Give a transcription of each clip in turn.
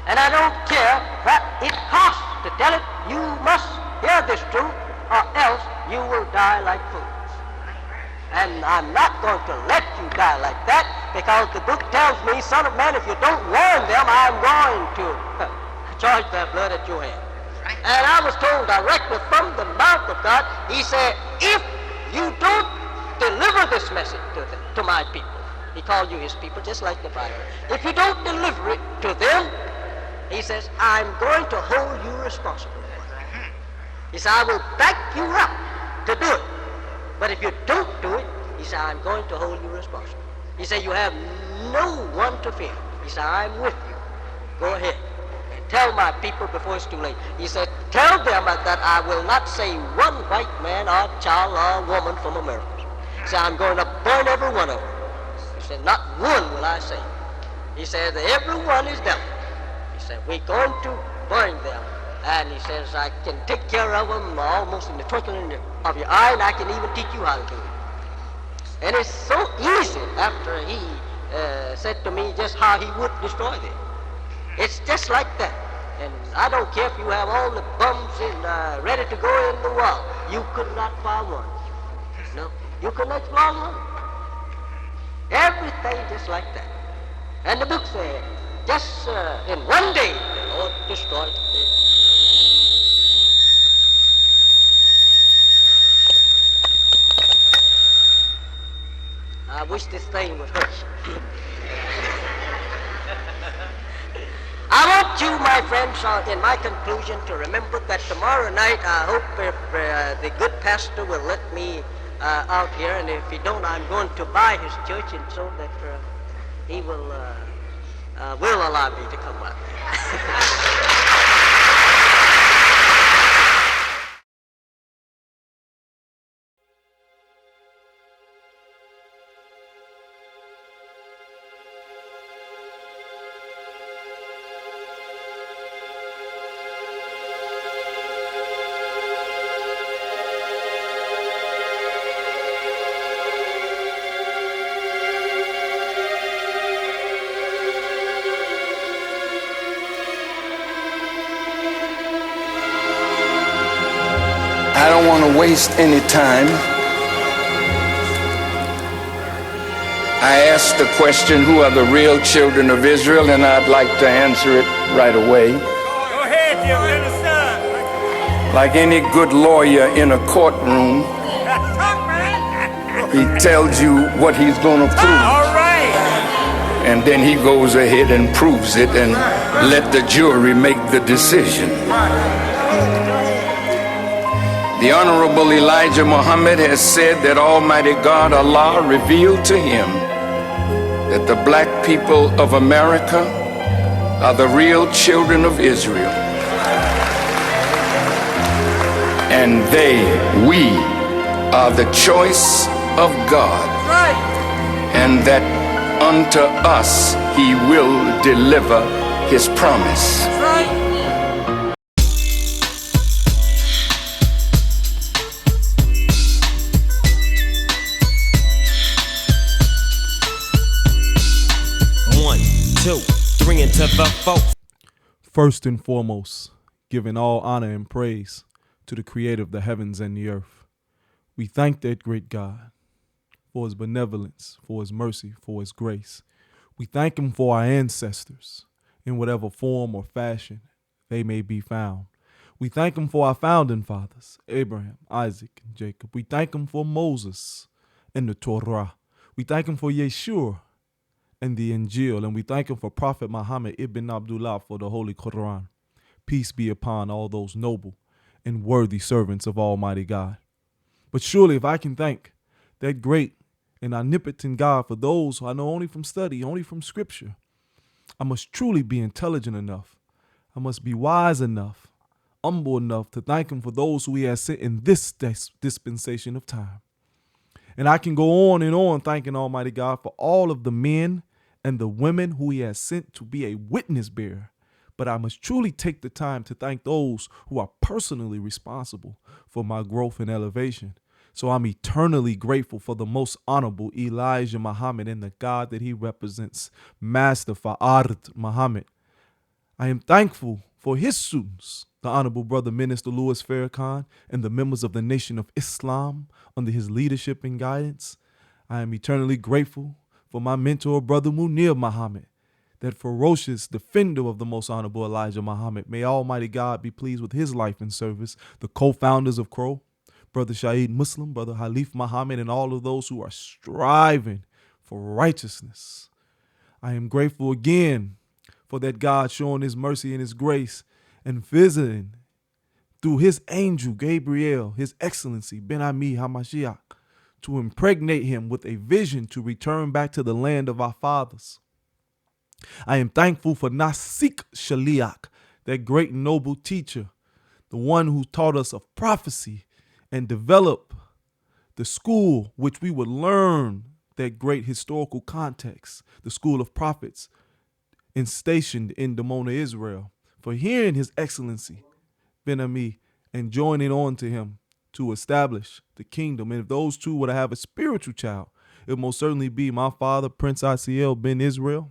And I don't care what it costs to tell it. You must hear this truth, or else you will die like fools. And I'm not going to let you die like that, because the book tells me, son of man, if you don't warn them, I'm going to charge their blood at your hand. And I was told directly from the mouth of God, he said, if you don't deliver this message to my people, he called you his people just like the Bible. If you don't deliver it to them, he says, I'm going to hold you responsible for it. He said, I will back you up to do it. But if you don't do it, he said, I'm going to hold you responsible. He said, you have no one to fear. He said, I'm with you. Go ahead and tell my people before it's too late. He said, tell them that I will not say one white man or child or woman from America. He said, I'm going to burn every one of them. He said, not one will I save. He said, everyone is devil. He said, we're going to burn them. And he says, I can take care of them almost in the twinkling of your eye, and I can even teach you how to do it. And it's so easy after he said to me just how he would destroy them. It's just like that. And I don't care if you have all the bums ready to go in the wall. You could not fire one. No, you could not fire one. Everything just like that. And the book said, just in one day, the Lord destroyed them. I wish this thing would hurt you. I want you, my friends, in my conclusion, to remember that tomorrow night, I hope if the good pastor will let me out here, and if he don't, I'm going to buy his church, and so that he will allow me to come out there. I don't want to waste any time. I asked the question, who are the real children of Israel? And I'd like to answer it right away. Go ahead, dear minister. Like any good lawyer in a courtroom, he tells you what he's going to prove. All right. And then he goes ahead and proves it and let the jury make the decision. The Honorable Elijah Muhammad has said that Almighty God, Allah, revealed to him that the black people of America are the real children of Israel. And we are the choice of God. And that unto us he will deliver his promise. First and foremost, giving all honor and praise to the Creator of the heavens and the earth. We thank that great God for his benevolence, for his mercy, for his grace. We thank him for our ancestors in whatever form or fashion they may be found. We thank him for our founding fathers, Abraham, Isaac, and Jacob. We thank him for Moses and the Torah. We thank him for Yeshua and the Injil, and we thank him for Prophet Muhammad ibn Abdullah for the Holy Quran. Peace be upon all those noble and worthy servants of Almighty God. But surely if I can thank that great and omnipotent God for those who I know only from study, only from scripture, I must truly be intelligent enough. I must be wise enough, humble enough to thank him for those who he has sent in this dispensation of time. And I can go on and on thanking Almighty God for all of the men and the women who he has sent to be a witness bearer. But I must truly take the time to thank those who are personally responsible for my growth and elevation. So I'm eternally grateful for the most honorable Elijah Muhammad and the God that he represents, Master Fa'ard Muhammad. I am thankful for his students, the Honorable Brother Minister Louis Farrakhan, and the members of the Nation of Islam under his leadership and guidance. I am eternally grateful for my mentor, Brother Munir Muhammad, that ferocious defender of the Most Honorable Elijah Muhammad. May Almighty God be pleased with his life and service, the co-founders of CROW, Brother Shaheed Muslim, Brother Halif Muhammad, and all of those who are striving for righteousness. I am grateful again for that God showing his mercy and his grace and visiting through his angel, Gabriel, his excellency, Ben Ami Hamashiach, to impregnate him with a vision to return back to the land of our fathers. I am thankful for Nasik Shaliach, that great noble teacher, the one who taught us of prophecy and developed the school which we would learn that great historical context, the school of prophets, and stationed in Dimona, Israel, for hearing his excellency, Ben Ami, and joining on to him to establish the kingdom. And if those two were to have a spiritual child, it would most certainly be my father, Prince ICL Ben Israel,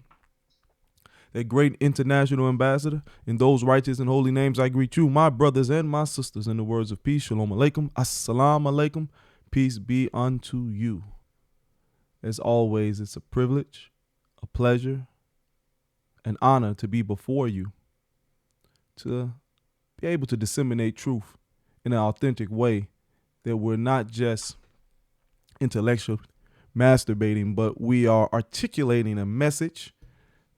that great international ambassador. In those righteous and holy names, I greet you, my brothers and my sisters, in the words of peace. Shalom alaikum. Assalamu alaikum. Peace be unto you. As always, it's a privilege, a pleasure, an honor to be before you, to be able to disseminate truth in an authentic way, that we're not just intellectual masturbating, but we are articulating a message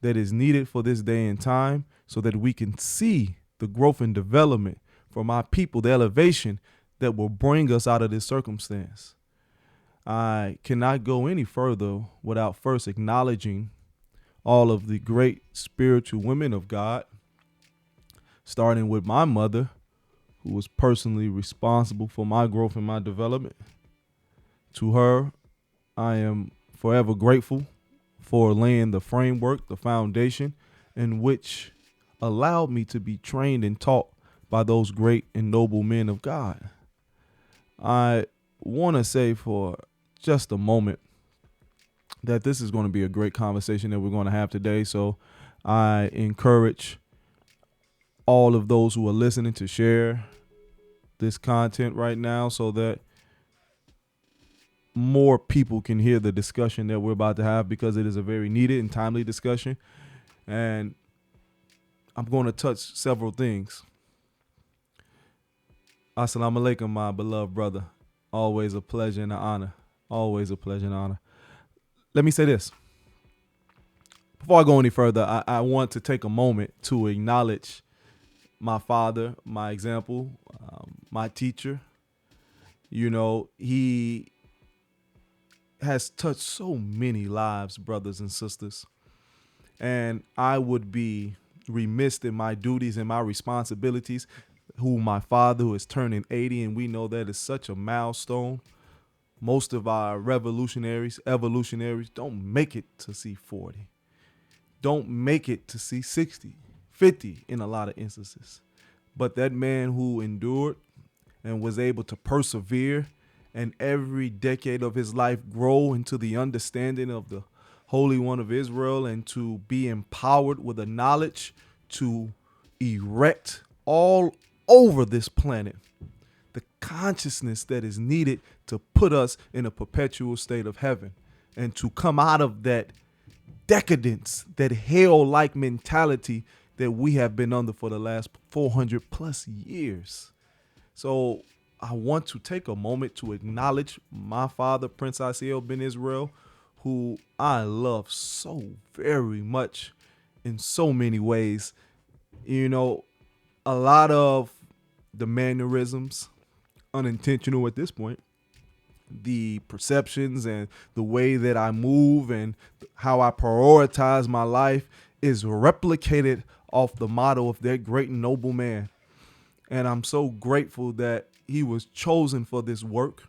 that is needed for this day and time, so that we can see the growth and development from our people, the elevation that will bring us out of this circumstance. I cannot go any further without first acknowledging all of the great spiritual women of God, starting with my mother, who was personally responsible for my growth and my development. To her, I am forever grateful for laying the framework, the foundation, in which allowed me to be trained and taught by those great and noble men of God. I want to say for just a moment that this is going to be a great conversation that we're going to have today. So I encourage all of those who are listening to share this content right now, so that more people can hear the discussion that we're about to have, because it is a very needed and timely discussion. And I'm going to touch several things. Assalamu alaikum, my beloved brother. Always a pleasure and an honor. Always a pleasure and honor. Let me say this. Before I go any further, I want to take a moment to acknowledge my father, my example, my teacher. You know, he has touched so many lives, brothers and sisters. And I would be remiss in my duties and my responsibilities, who my father, who is turning 80, and we know that is such a milestone. Most of our revolutionaries, evolutionaries, don't make it to see 40. Don't make it to see 60, 50 in a lot of instances. But that man who endured and was able to persevere, and every decade of his life grow into the understanding of the Holy One of Israel, and to be empowered with a knowledge to erect all over this planet the consciousness that is needed to put us in a perpetual state of heaven, and to come out of that decadence, that hell-like mentality that we have been under for the last 400 plus years. So I want to take a moment to acknowledge my father, Prince ICL Ben Israel, who I love so very much in so many ways. You know, a lot of the mannerisms, unintentional at this point, the perceptions and the way that I move and how I prioritize my life is replicated off the motto of that great and noble man. And I'm so grateful that he was chosen for this work,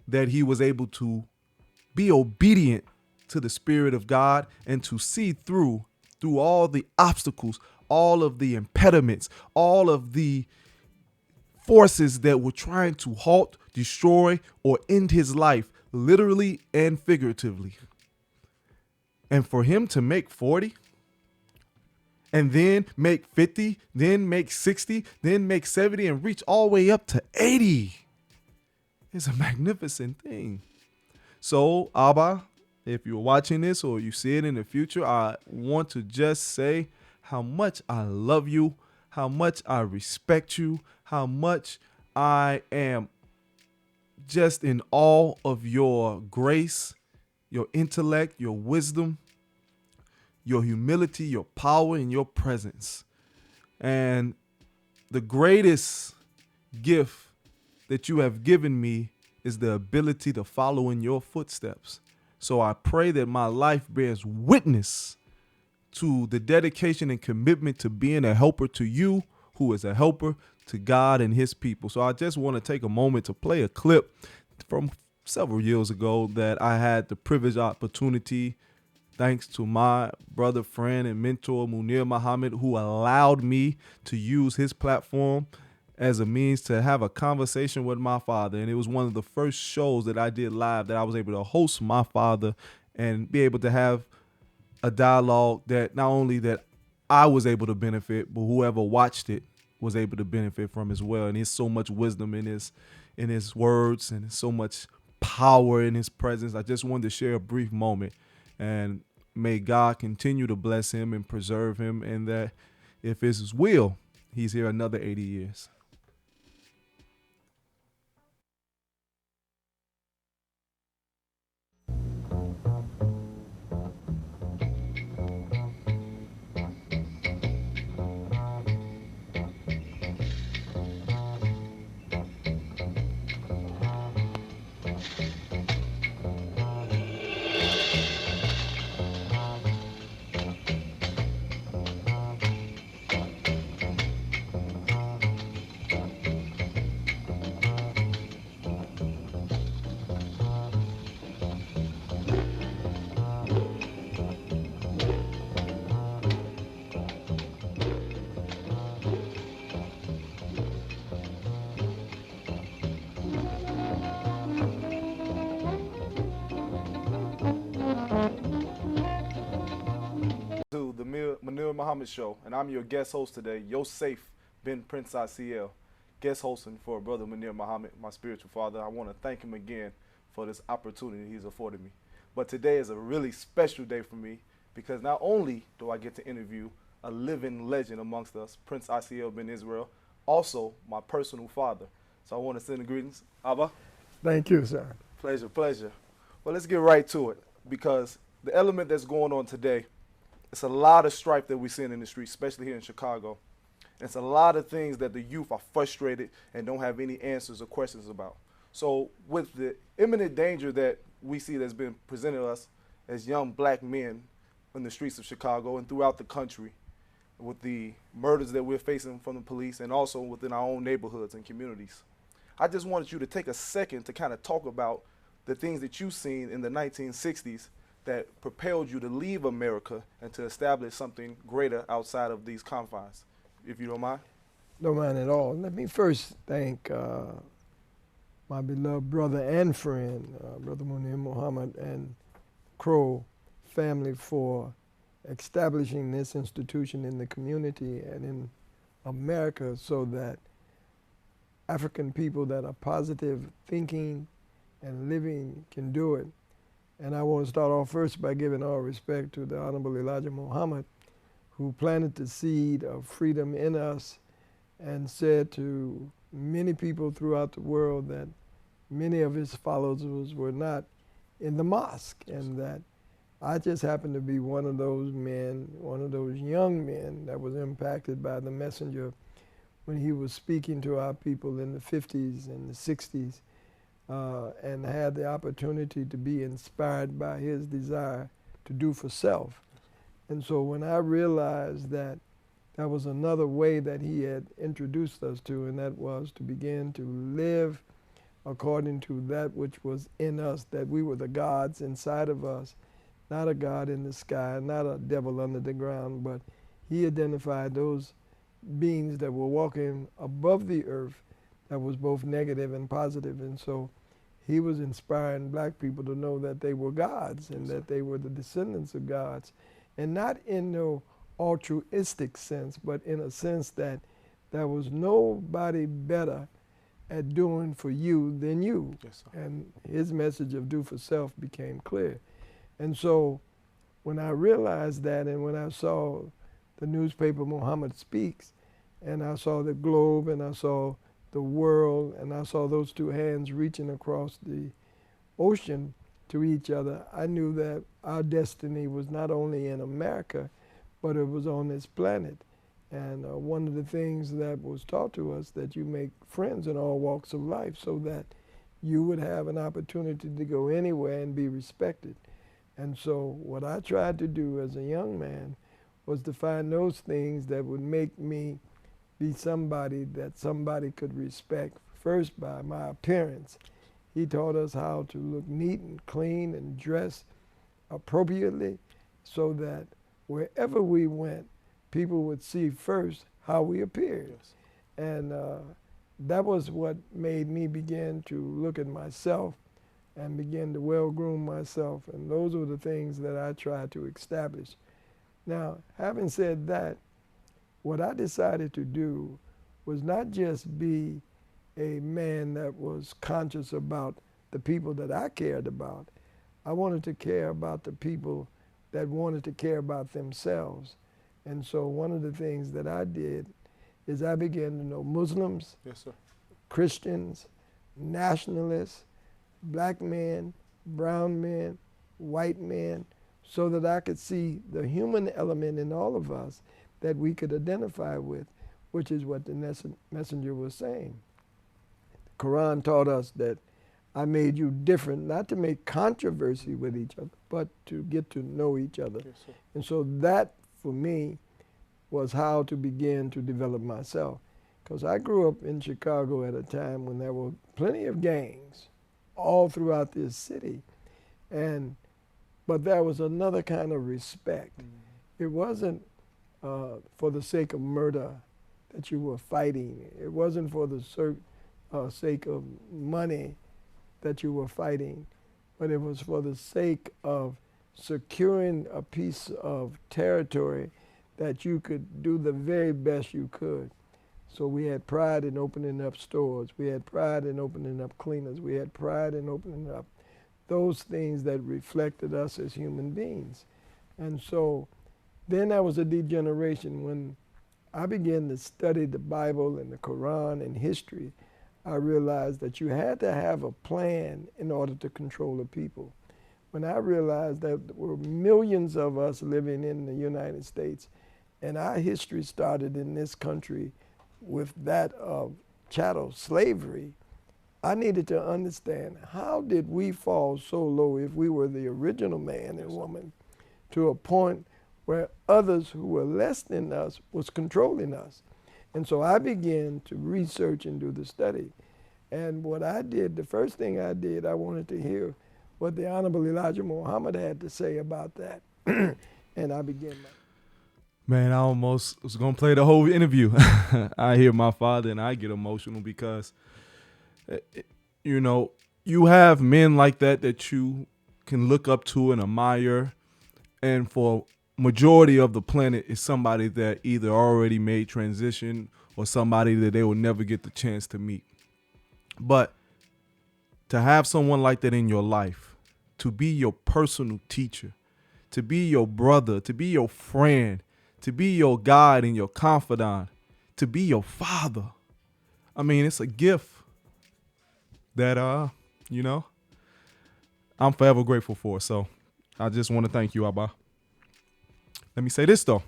that he was able to be obedient to the Spirit of God, and to see through all the obstacles, all of the impediments, all of the forces that were trying to halt, destroy, or end his life, literally and figuratively. And for him to make 40 and then make 50, then make 60, then make 70, and reach all the way up to 80. It's a magnificent thing. So, Abba, if you're watching this or you see it in the future, I want to just say how much I love you, how much I respect you, how much I am just in awe of your grace, your intellect, your wisdom, your humility, your power, and your presence. And the greatest gift that you have given me is the ability to follow in your footsteps. So I pray that my life bears witness to the dedication and commitment to being a helper to you, who is a helper to God and his people. So I just want to take a moment to play a clip from several years ago that I had the privileged opportunity, thanks to my brother, friend, and mentor, Munir Muhammad, who allowed me to use his platform as a means to have a conversation with my father. And it was one of the first shows that I did live that I was able to host my father and be able to have a dialogue that not only that I was able to benefit, but whoever watched it was able to benefit from as well. And there's so much wisdom in his words, and so much power in his presence. I just wanted to share a brief moment, and may God continue to bless him and preserve him, and that if it's his will, he's here another 80 years. To the Munir Muhammad Show, and I'm your guest host today, Yosef bin Prince ICL, guest hosting for Brother Munir Muhammad, my spiritual father. I want to thank him again for this opportunity he's afforded me. But today is a really special day for me, because not only do I get to interview a living legend amongst us, Prince ICL bin Israel, also my personal father. So I want to send the greetings. Abba. Thank you, sir. Pleasure, pleasure. Well, let's get right to it, because the element that's going on today, it's a lot of strife that we're seeing in the streets, especially here in Chicago. It's a lot of things that the youth are frustrated and don't have any answers or questions about. So with the imminent danger that we see that's been presented to us as young black men in the streets of Chicago and throughout the country, with the murders that we're facing from the police and also within our own neighborhoods and communities, I just wanted you to take a second to kind of talk about the things that you've seen in the 1960s that propelled you to leave America and to establish something greater outside of these confines, if you don't mind. Don't mind at all. Let me first thank my beloved brother and friend, Brother Munir Muhammad and Crow family, for establishing this institution in the community and in America so that African people that are positive thinking and living can do it. And I want to start off first by giving all respect to the Honorable Elijah Muhammad, who planted the seed of freedom in us and said to many people throughout the world that many of his followers were not in the mosque, and that I just happened to be one of those men, one of those young men that was impacted by the messenger when he was speaking to our people in the 50s and the 60s. And had the opportunity to be inspired by his desire to do for self. And so when I realized that that was another way that he had introduced us to, and that was to begin to live according to that which was in us, that we were the gods inside of us, not a God in the sky, not a devil under the ground, but he identified those beings that were walking above the earth that was both negative and positive. And so he was inspiring black people to know that they were gods and that they were the descendants of gods, and not in no altruistic sense, but in a sense that there was nobody better at doing for you than you. Yes, sir. And his message of do for self became clear. And so when I realized that, and when I saw the newspaper Muhammad Speaks, and I saw the globe, and I saw the world, and I saw those two hands reaching across the ocean to each other, I knew that our destiny was not only in America, but it was on this planet. And one of the things that was taught to us, that you make friends in all walks of life so that you would have an opportunity to go anywhere and be respected. And so what I tried to do as a young man was to find those things that would make me be somebody that somebody could respect, first by my appearance. He taught us how to look neat and clean and dress appropriately so that wherever we went, people would see first how we appeared. Yes. And that was what made me begin to look at myself and begin to well-groom myself. And those were the things that I tried to establish. Now, having said that, what I decided to do was not just be a man that was conscious about the people that I cared about. I wanted to care about the people that wanted to care about themselves. And so one of the things that I did is I began to know Muslims, Yes, sir. Christians, nationalists, black men, brown men, white men, so that I could see the human element in all of us that we could identify with, which is what the messenger was saying. The Quran taught us that I made you different, not to make controversy with each other, but to get to know each other. Yes, sir. And so that, for me, was how to begin to develop myself. Because I grew up in Chicago at a time when there were plenty of gangs all throughout this city. But there was another kind of respect. It wasn't for the sake of murder that you were fighting. It wasn't for the sake of money that you were fighting, but it was for the sake of securing a piece of territory that you could do the very best you could. So we had pride in opening up stores. We had pride in opening up cleaners. We had pride in opening up those things that reflected us as human beings. And so then there was a degeneration. When I began to study the Bible and the Quran and history, I realized that you had to have a plan in order to control the people. When I realized that there were millions of us living in the United States, and our history started in this country with that of chattel slavery, I needed to understand, how did we fall so low if we were the original man and woman to a point where others who were less than us was controlling us? And so I began to research and do the study. And what I did, the first thing I did, I wanted to hear what the Honorable Elijah Muhammad had to say about that. And I began my... Man, I almost was going to play the whole interview. I hear my father and I get emotional because, you know, you have men like that you can look up to and admire. And for majority of the planet is somebody that either already made transition or somebody that they will never get the chance to meet. But to have someone like that in your life, to be your personal teacher, to be your brother, to be your friend, to be your guide and your confidant, to be your father. I mean, it's a gift that, you know, I'm forever grateful for. So I just want to thank you, Abba. Let me say this, though.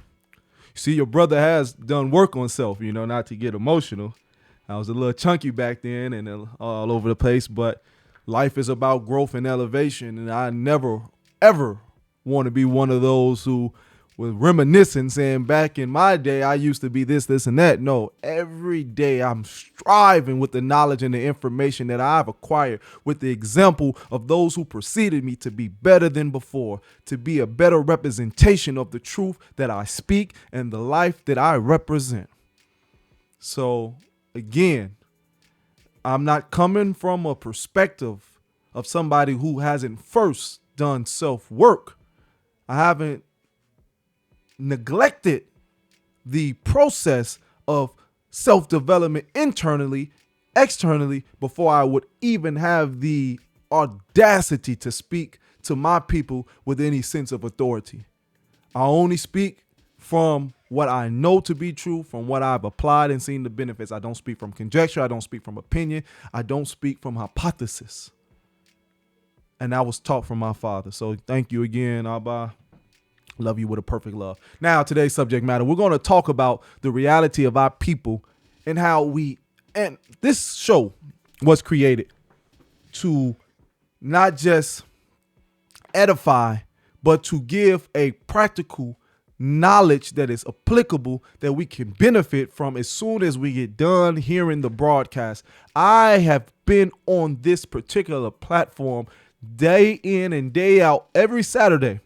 See, your brother has done work on self, you know, not to get emotional. I was a little chunky back then and all over the place, but life is about growth and elevation. And I never, ever want to be one of those who was reminiscing, saying back in my day, I used to be this, and that. No, every day I'm striving with the knowledge and the information that I've acquired with the example of those who preceded me to be better than before, to be a better representation of the truth that I speak and the life that I represent. So again, I'm not coming from a perspective of somebody who hasn't first done self-work. I haven't neglected the process of self-development internally, externally, before I would even have the audacity to speak to my people with any sense of authority. I only speak from what I know to be true, from what I've applied and seen the benefits. I don't speak from conjecture. I don't speak from opinion. I don't speak from hypothesis. And that was taught from my father. So thank you again, Abba. Love you with a perfect love. Now, today's subject matter, we're going to talk about the reality of our people and and this show was created to not just edify, but to give a practical knowledge that is applicable, that we can benefit from as soon as we get done hearing the broadcast. I have been on this particular platform day in and day out every Saturday,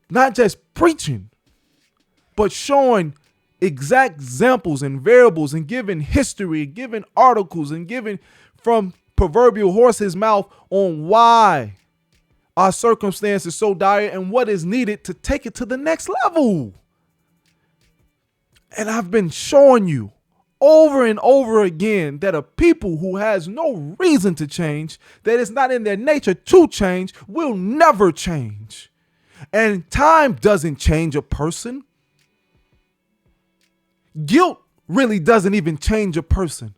not just preaching, but showing exact examples and variables and giving history, giving articles and giving from proverbial horse's mouth on why our circumstance is so dire and what is needed to take it to the next level. And I've been showing you over and over again that a people who has no reason to change, that it's not in their nature to change, will never change. And time doesn't change a person. Guilt really doesn't even change a person.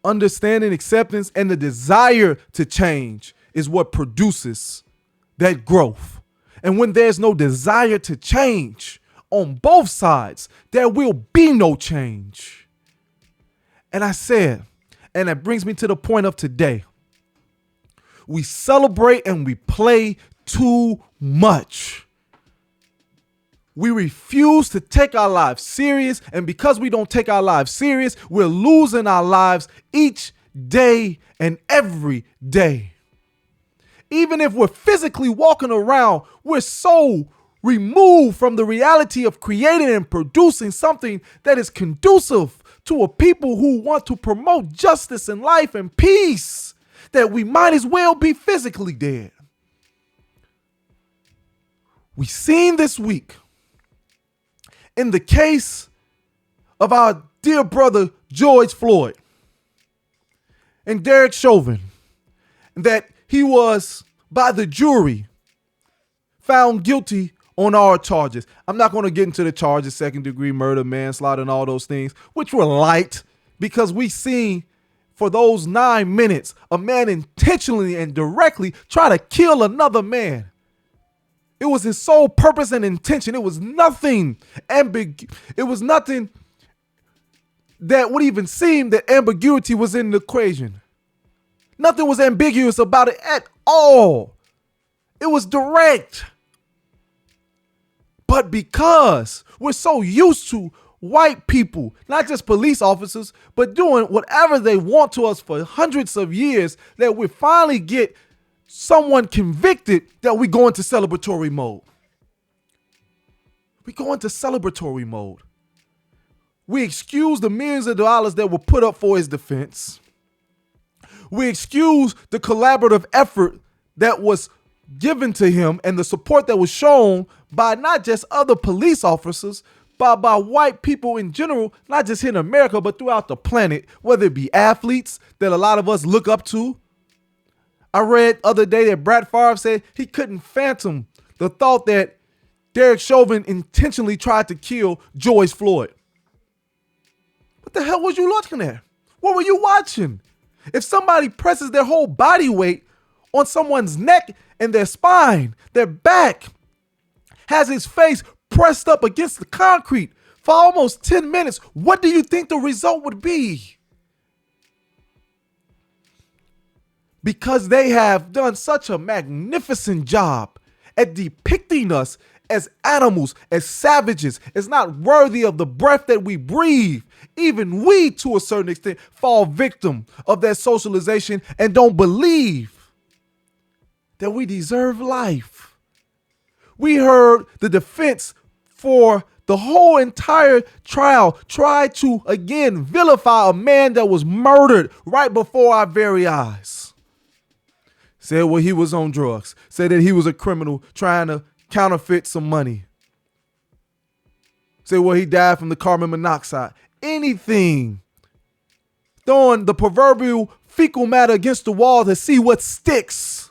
Understanding, acceptance, and the desire to change is what produces that growth. And when there's no desire to change on both sides, there will be no change. And I said, and that brings me to the point of today. We celebrate and we play too much. We refuse to take our lives serious, and because we don't take our lives serious, we're losing our lives each day and every day. Even if we're physically walking around, we're so removed from the reality of creating and producing something that is conducive to a people who want to promote justice and life and peace that we might as well be physically dead. We seen this week in the case of our dear brother George Floyd and Derek Chauvin, that he was by the jury found guilty on our charges. I'm not going to get into the charges, second-degree murder, manslaughter, and all those things, which were light, because we seen for those 9 minutes a man intentionally and directly try to kill another man. It was his sole purpose and intention. It was nothing It was nothing that would even seem that ambiguity was in the equation. Nothing was ambiguous about it at all. It was direct. But because we're so used to white people, not just police officers, but doing whatever they want to us for hundreds of years, that we finally get someone convicted, that we go into celebratory mode. We go into celebratory mode. We excuse the millions of dollars that were put up for his defense. We excuse the collaborative effort that was given to him and the support that was shown by not just other police officers, but by white people in general, not just here in America, but throughout the planet, whether it be athletes that a lot of us look up to. I read other day that Brett Favre said he couldn't fathom the thought that Derek Chauvin intentionally tried to kill George Floyd. What the hell was you looking at? What were you watching? If somebody presses their whole body weight on someone's neck and their spine, their back, has his face pressed up against the concrete for almost 10 minutes, what do you think the result would be? Because they have done such a magnificent job at depicting us as animals, as savages, as not worthy of the breath that we breathe. Even we, to a certain extent, fall victim of that socialization and don't believe that we deserve life. We heard the defense for the whole entire trial try to, again, vilify a man that was murdered right before our very eyes. said well he was on drugs, said that he was a criminal trying to counterfeit some money, said well he died from the carbon monoxide, anything, throwing the proverbial fecal matter against the wall to see what sticks.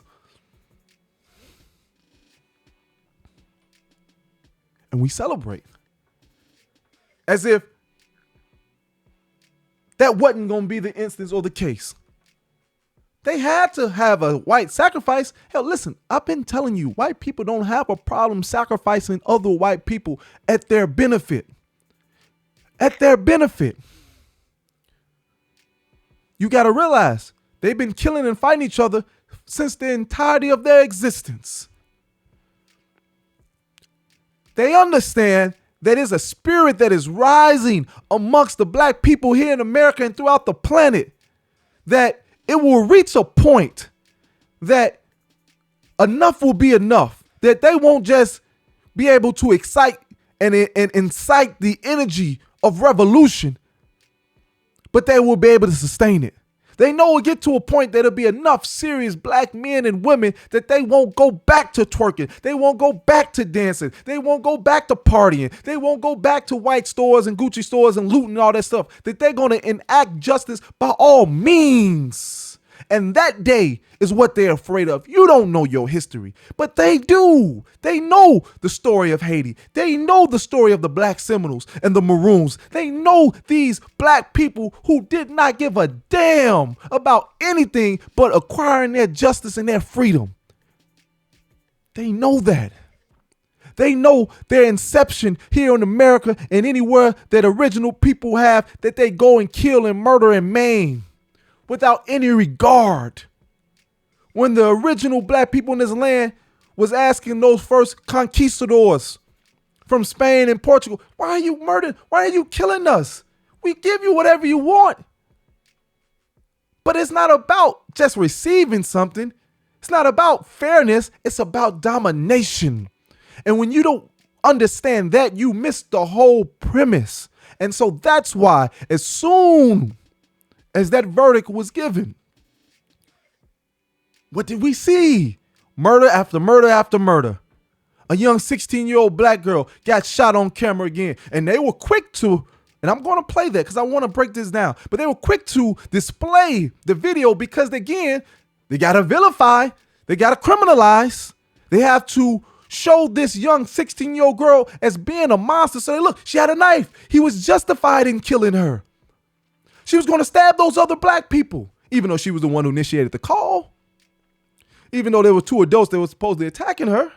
And we celebrate as if that wasn't going to be the instance or the case. They had to have a white sacrifice. Hell, listen, I've been telling you, white people don't have a problem sacrificing other white people at their benefit. At their benefit. You got to realize they've been killing and fighting each other since the entirety of their existence. They understand that is a spirit that is rising amongst the black people here in America and throughout the planet, that it will reach a point that enough will be enough, that they won't just be able to excite and incite the energy of revolution, but they will be able to sustain it. They know it'll get to a point that it'll be enough serious black men and women that they won't go back to twerking. They won't go back to dancing. They won't go back to partying. They won't go back to white stores and Gucci stores and looting and all that stuff. That they're going to enact justice by all means. And that day is what they're afraid of. You don't know your history, but they do. They know the story of Haiti. They know the story of the Black Seminoles and the Maroons. They know these black people who did not give a damn about anything but acquiring their justice and their freedom. They know that. They know their inception here in America and anywhere that original people have, that they go and kill and murder and maim without any regard. When the original black people in this land was asking those first conquistadors from Spain and Portugal, why are you murdering? Why are you killing us? We give you whatever you want. But it's not about just receiving something. It's not about fairness. It's about domination. And when you don't understand that, you miss the whole premise. And so that's why as soon as that verdict was given, what did we see? Murder after murder after murder. A young 16-year-old black girl got shot on camera again. And they were quick to, and I'm going to play that because I want to break this down, but they were quick to display the video because, again, they got to vilify, they got to criminalize, they have to show this young 16-year-old girl as being a monster. So they look, she had a knife. He was justified in killing her. She was going to stab those other black people, even though she was the one who initiated the call. Even though there were two adults that were supposedly attacking her.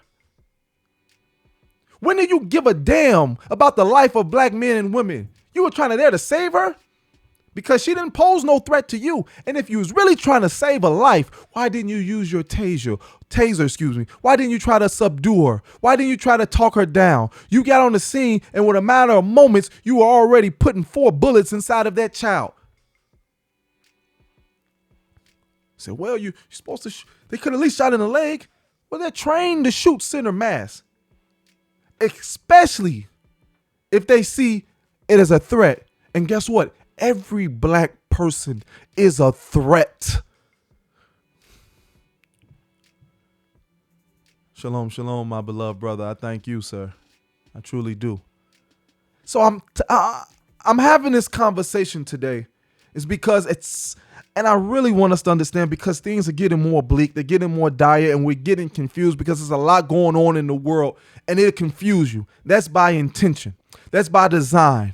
When did you give a damn about the life of black men and women? You were trying to there to save her because she didn't pose no threat to you. And if you was really trying to save a life, why didn't you use your taser? Why didn't you try to subdue her? Why didn't you try to talk her down? You got on the scene, and with a matter of moments, you were already putting 4 bullets inside of that child. Said, well, you're supposed to, they could at least shot in the leg. Well, they're trained to shoot center mass, especially if they see it as a threat. And guess what? Every black person is a threat. Shalom, shalom, my beloved brother. I thank you, sir. I truly do. So I'm having this conversation today is because it's, and I really want us to understand, because things are getting more bleak, they're getting more dire, and we're getting confused because there's a lot going on in the world, and it'll confuse you. That's by intention. That's by design.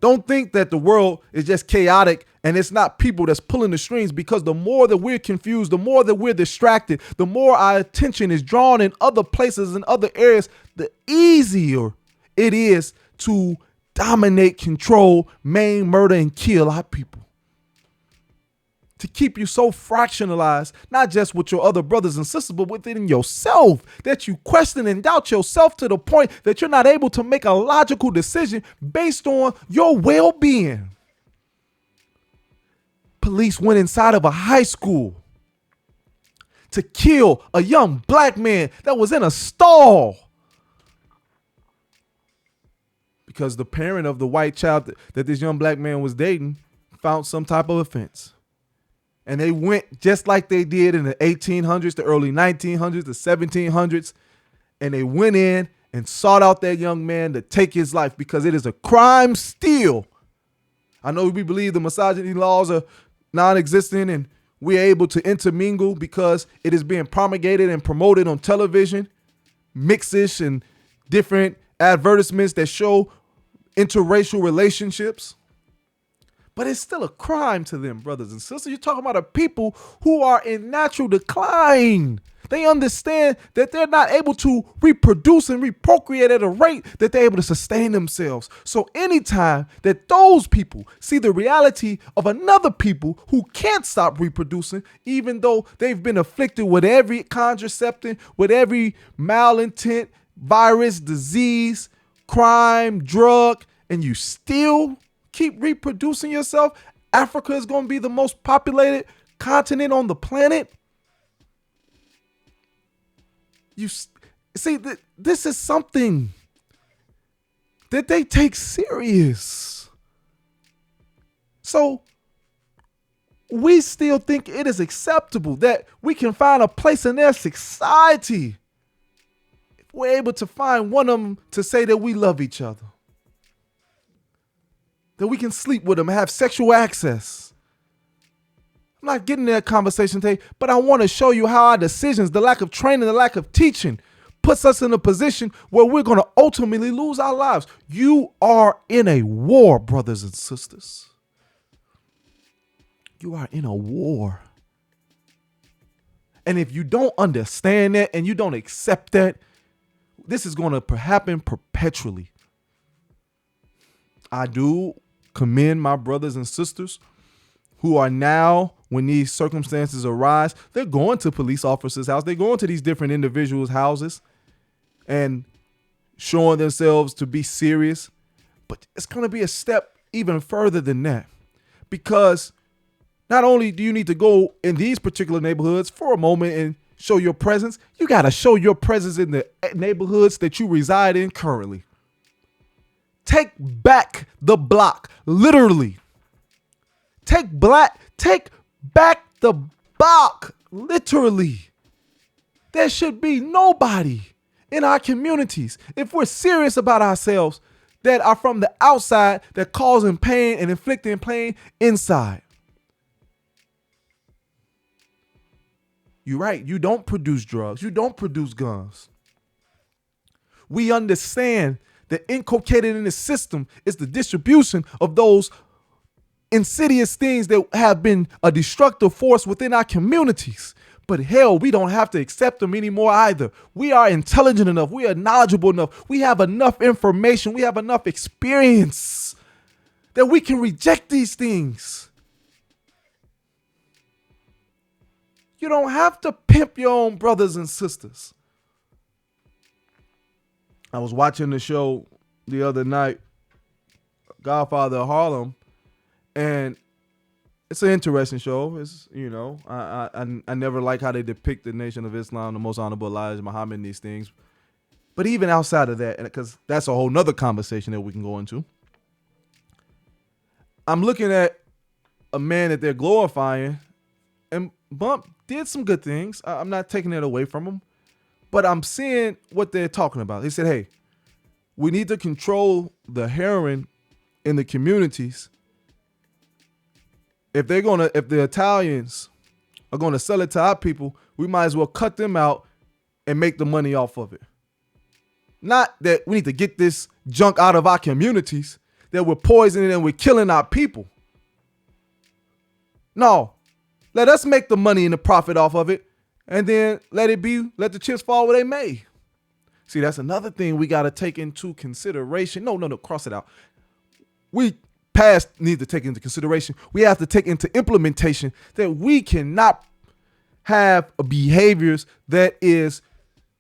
Don't think that the world is just chaotic and it's not people that's pulling the strings, because the more that we're confused, the more that we're distracted, the more our attention is drawn in other places and other areas, the easier it is to dominate, control, maim, murder, and kill our people. To keep you so fractionalized, not just with your other brothers and sisters, but within yourself, that you question and doubt yourself to the point that you're not able to make a logical decision based on your well-being. Police went inside of a high school to kill a young black man that was in a stall because the parent of the white child that this young black man was dating found some type of offense. And they went just like they did in the 1800s, the early 1900s, the 1700s. And they went in and sought out that young man to take his life because it is a crime still. I know we believe the misogyny laws are non-existent and we're able to intermingle because it is being promulgated and promoted on television, mixes and different advertisements that show interracial relationships. But it's still a crime to them, brothers and sisters. You're talking about a people who are in natural decline. They understand that they're not able to reproduce and reprocreate at a rate that they're able to sustain themselves. So anytime that those people see the reality of another people who can't stop reproducing, even though they've been afflicted with every contraceptive, with every malintent, virus, disease, crime, drug, and you still keep reproducing yourself, Africa is going to be the most populated continent on the planet. You see, this is something that they take serious. So we still think it is acceptable that we can find a place in their society if we're able to find one of them to say that we love each other, that we can sleep with them and have sexual access. I'm not getting that conversation today, but I want to show you how our decisions, the lack of training, the lack of teaching, puts us in a position where we're going to ultimately lose our lives. You are in a war, brothers and sisters. You are in a war. And if you don't understand that and you don't accept that, this is going to happen perpetually. I do commend my brothers and sisters who are now, when these circumstances arise, they're going to police officers' house. They're going to these different individuals' houses and showing themselves to be serious. But it's going to be a step even further than that, because not only do you need to go in these particular neighborhoods for a moment and show your presence, you got to show your presence in the neighborhoods that you reside in currently. Take back the block, literally. Take back the block, literally. There should be nobody in our communities, if we're serious about ourselves, that are from the outside that causing pain and inflicting pain inside. You're right. You don't produce drugs. You don't produce guns. We understand that inculcated in the system is the distribution of those insidious things that have been a destructive force within our communities. But hell, we don't have to accept them anymore either. We are intelligent enough. We are knowledgeable enough. We have enough information. We have enough experience that we can reject these things. You don't have to pimp your own brothers and sisters. I was watching the show the other night, Godfather of Harlem, and it's an interesting show. It's, you know, I never like how they depict the Nation of Islam, the Most Honorable Elijah Muhammad, and these things. But even outside of that, because that's a whole nother conversation that we can go into, I'm looking at a man that they're glorifying, and Bump did some good things. I'm not taking it away from him, but I'm seeing what they're talking about. They said, hey, we need to control the heroin in the communities. If the Italians are gonna sell it to our people, we might as well cut them out and make the money off of it. Not that we need to get this junk out of our communities, that we're poisoning and we're killing our people. No, let us make the money and the profit off of it, and then let the chips fall where they may. See, that's another thing we got to take into consideration. No, cross it out. We past need to take into consideration. We have to take into implementation that we cannot have behaviors that is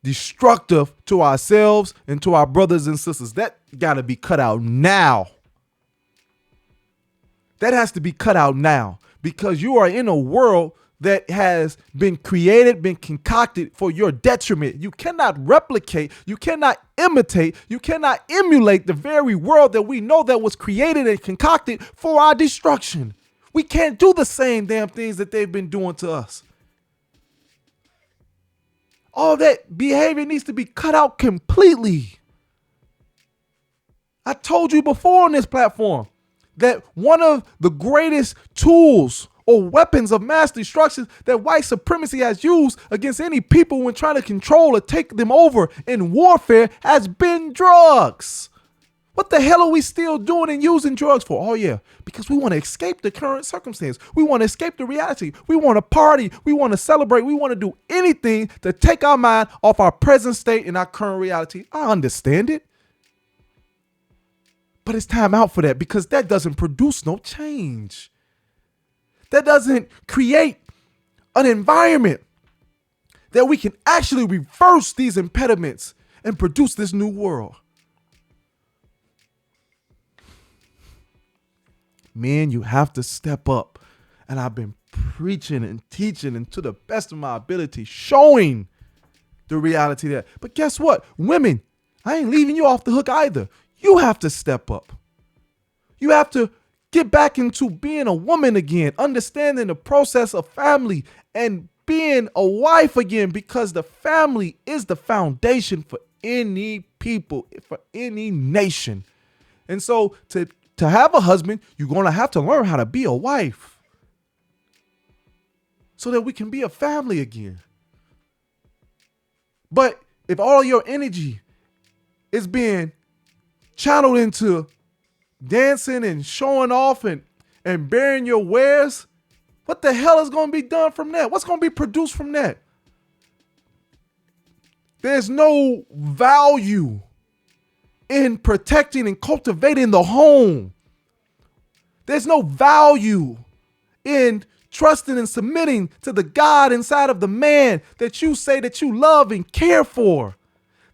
destructive to ourselves and to our brothers and sisters. That got to be cut out now. That has to be cut out now, because you are in a world that has been created, been concocted for your detriment. You cannot replicate, you cannot imitate, you cannot emulate the very world that we know that was created and concocted for our destruction. We can't do the same damn things that they've been doing to us. All that behavior needs to be cut out completely. I told you before on this platform that one of the greatest tools or weapons of mass destruction that white supremacy has used against any people when trying to control or take them over in warfare has been drugs. What the hell are we still doing and using drugs for? Oh yeah, because we want to escape the current circumstance. We want to escape the reality. We want to party. We want to celebrate. We want to do anything to take our mind off our present state and our current reality. I understand it. But it's time out for that, because that doesn't produce no change. That doesn't create an environment that we can actually reverse these impediments and produce this new world. Men, you have to step up. And I've been preaching and teaching, and to the best of my ability, showing the reality there. But guess what? Women, I ain't leaving you off the hook either. You have to step up. You have to get back into being a woman again, understanding the process of family and being a wife again, because the family is the foundation for any people, for any nation. And so to have a husband, you're going to have to learn how to be a wife so that we can be a family again. But if all your energy is being channeled into dancing and showing off and bearing your wares, what the hell is going to be done from that? What's going to be produced from that? There's no value in protecting and cultivating the home. There's no value in trusting and submitting to the God inside of the man that you say that you love and care for.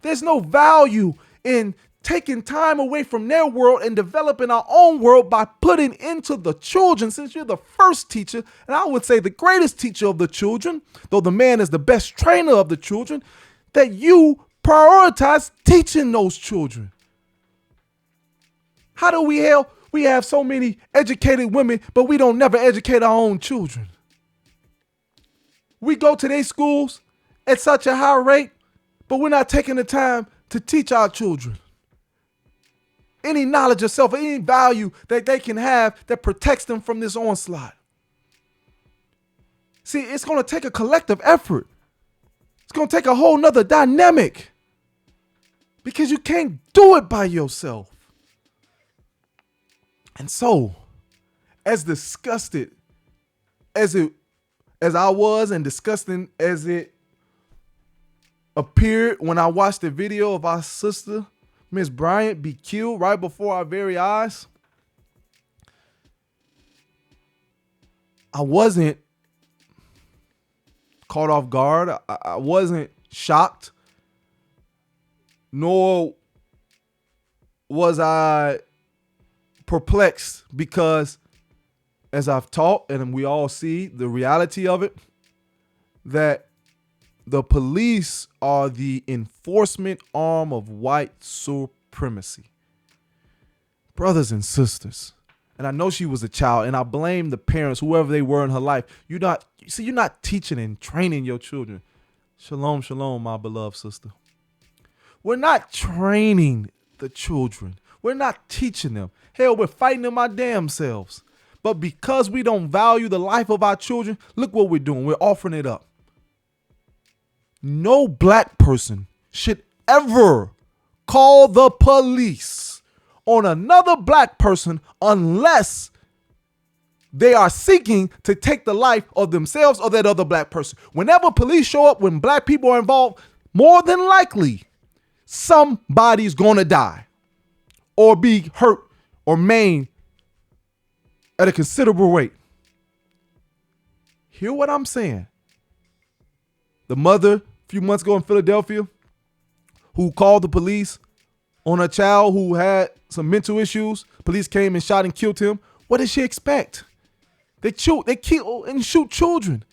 There's no value in taking time away from their world and developing our own world by putting into the children, since you're the first teacher, and I would say the greatest teacher of the children, though the man is the best trainer of the children, that you prioritize teaching those children. How do we have so many educated women, but we don't never educate our own children? We go to their schools at such a high rate, but we're not taking the time to teach our children any knowledge of self, any value that they can have that protects them from this onslaught. See, it's going to take a collective effort. It's going to take a whole nother dynamic, because you can't do it by yourself. And so, as disgusted as I was and disgusting as it appeared when I watched the video of our sister, Miss Bryant, be killed right before our very eyes, I wasn't caught off guard. I wasn't shocked, nor was I perplexed, because as I've taught, and we all see the reality of it, that the police are the enforcement arm of white supremacy. Brothers and sisters, and I know she was a child, and I blame the parents, whoever they were in her life. You're not teaching and training your children. Shalom, shalom, my beloved sister. We're not training the children. We're not teaching them. Hell, we're fighting them our damn selves. But because we don't value the life of our children, look what we're doing. We're offering it up. No black person should ever call the police on another black person unless they are seeking to take the life of themselves or that other black person. Whenever police show up when black people are involved, more than likely, somebody's gonna die or be hurt or maimed at a considerable rate. Hear what I'm saying? The mother a few months ago in Philadelphia who called the police on a child who had some mental issues. Police came and shot and killed him. What did she expect? They kill and shoot children.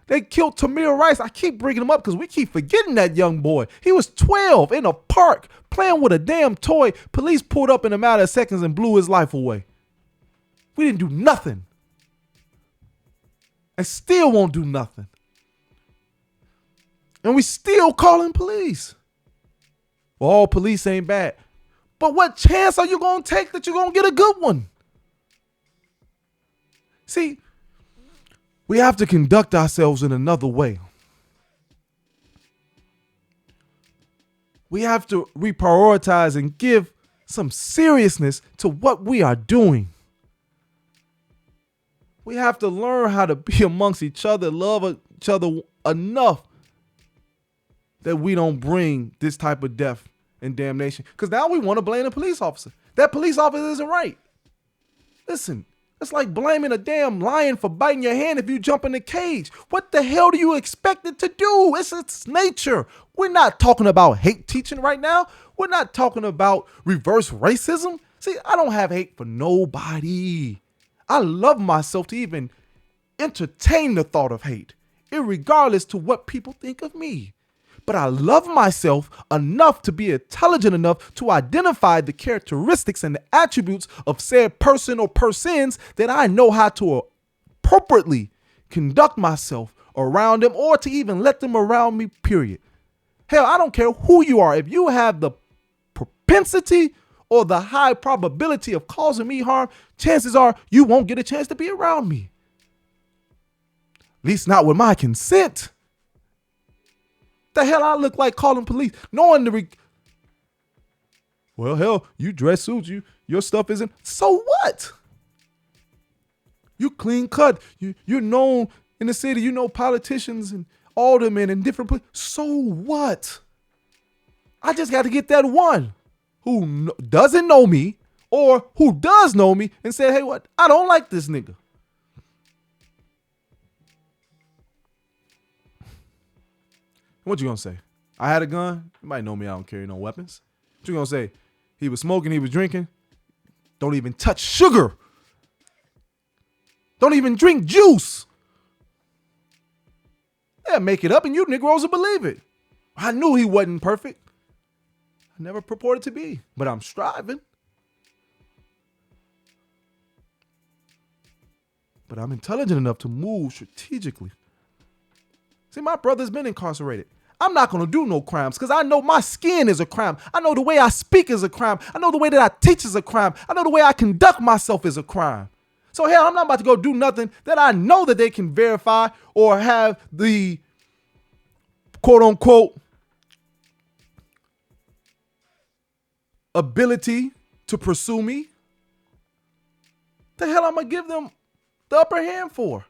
They killed Tamir Rice. I keep bringing him up because we keep forgetting that young boy. He was 12 in a park playing with a damn toy. Police pulled up in a matter of seconds and blew his life away. We didn't do nothing. and still won't do nothing. And we still calling police. Well, all police ain't bad. But what chance are you going to take that you're going to get a good one? See, we have to conduct ourselves in another way. We have to reprioritize and give some seriousness to what we are doing. We have to learn how to be amongst each other, love each other enough that we don't bring this type of death and damnation. Because now we want to blame the police officer. That police officer isn't right. Listen, it's like blaming a damn lion for biting your hand if you jump in the cage. What the hell do you expect it to do? It's its nature. We're not talking about hate teaching right now. We're not talking about reverse racism. See, I don't have hate for nobody. I love myself to even entertain the thought of hate, irregardless to what people think of me. But I love myself enough to be intelligent enough to identify the characteristics and the attributes of said person or persons that I know how to appropriately conduct myself around them or to even let them around me, period. Hell, I don't care who you are. If you have the propensity or the high probability of causing me harm, chances are you won't get a chance to be around me. At least not with my consent. The hell I look like calling police, knowing well, hell, you dress suits, your stuff isn't. So what? You clean cut. You're known in the city. You know politicians and aldermen and different places. So what? I just got to get that one who doesn't know me or who does know me and say, hey, what? I don't like this nigga. What you gonna say? I had a gun? You might know me, I don't carry no weapons. What you gonna say? He was smoking, he was drinking. Don't even touch sugar. Don't even drink juice. Yeah, make it up and you Negroes will believe it. I knew he wasn't perfect. I never purported to be, but I'm striving. But I'm intelligent enough to move strategically. See, my brother's been incarcerated. I'm not going to do no crimes because I know my skin is a crime. I know the way I speak is a crime. I know the way that I teach is a crime. I know the way I conduct myself is a crime. So hell, I'm not about to go do nothing that I know that they can verify or have the quote unquote ability to pursue me. The hell I'm going to give them the upper hand for?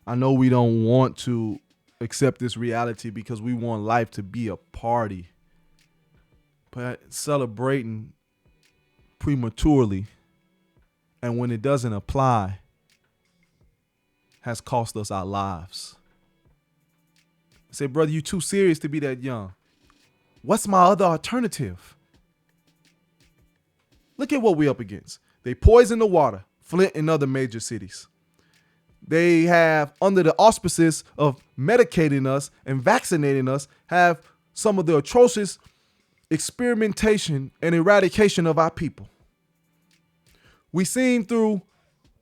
I know we don't want to accept this reality because we want life to be a party. But celebrating prematurely and when it doesn't apply has cost us our lives. I say, brother, you too serious to be that young. What's my other alternative? Look at what we're up against. They poison the water, Flint and other major cities. They have, under the auspices of medicating us and vaccinating us, have some of the atrocious experimentation and eradication of our people. We seen through,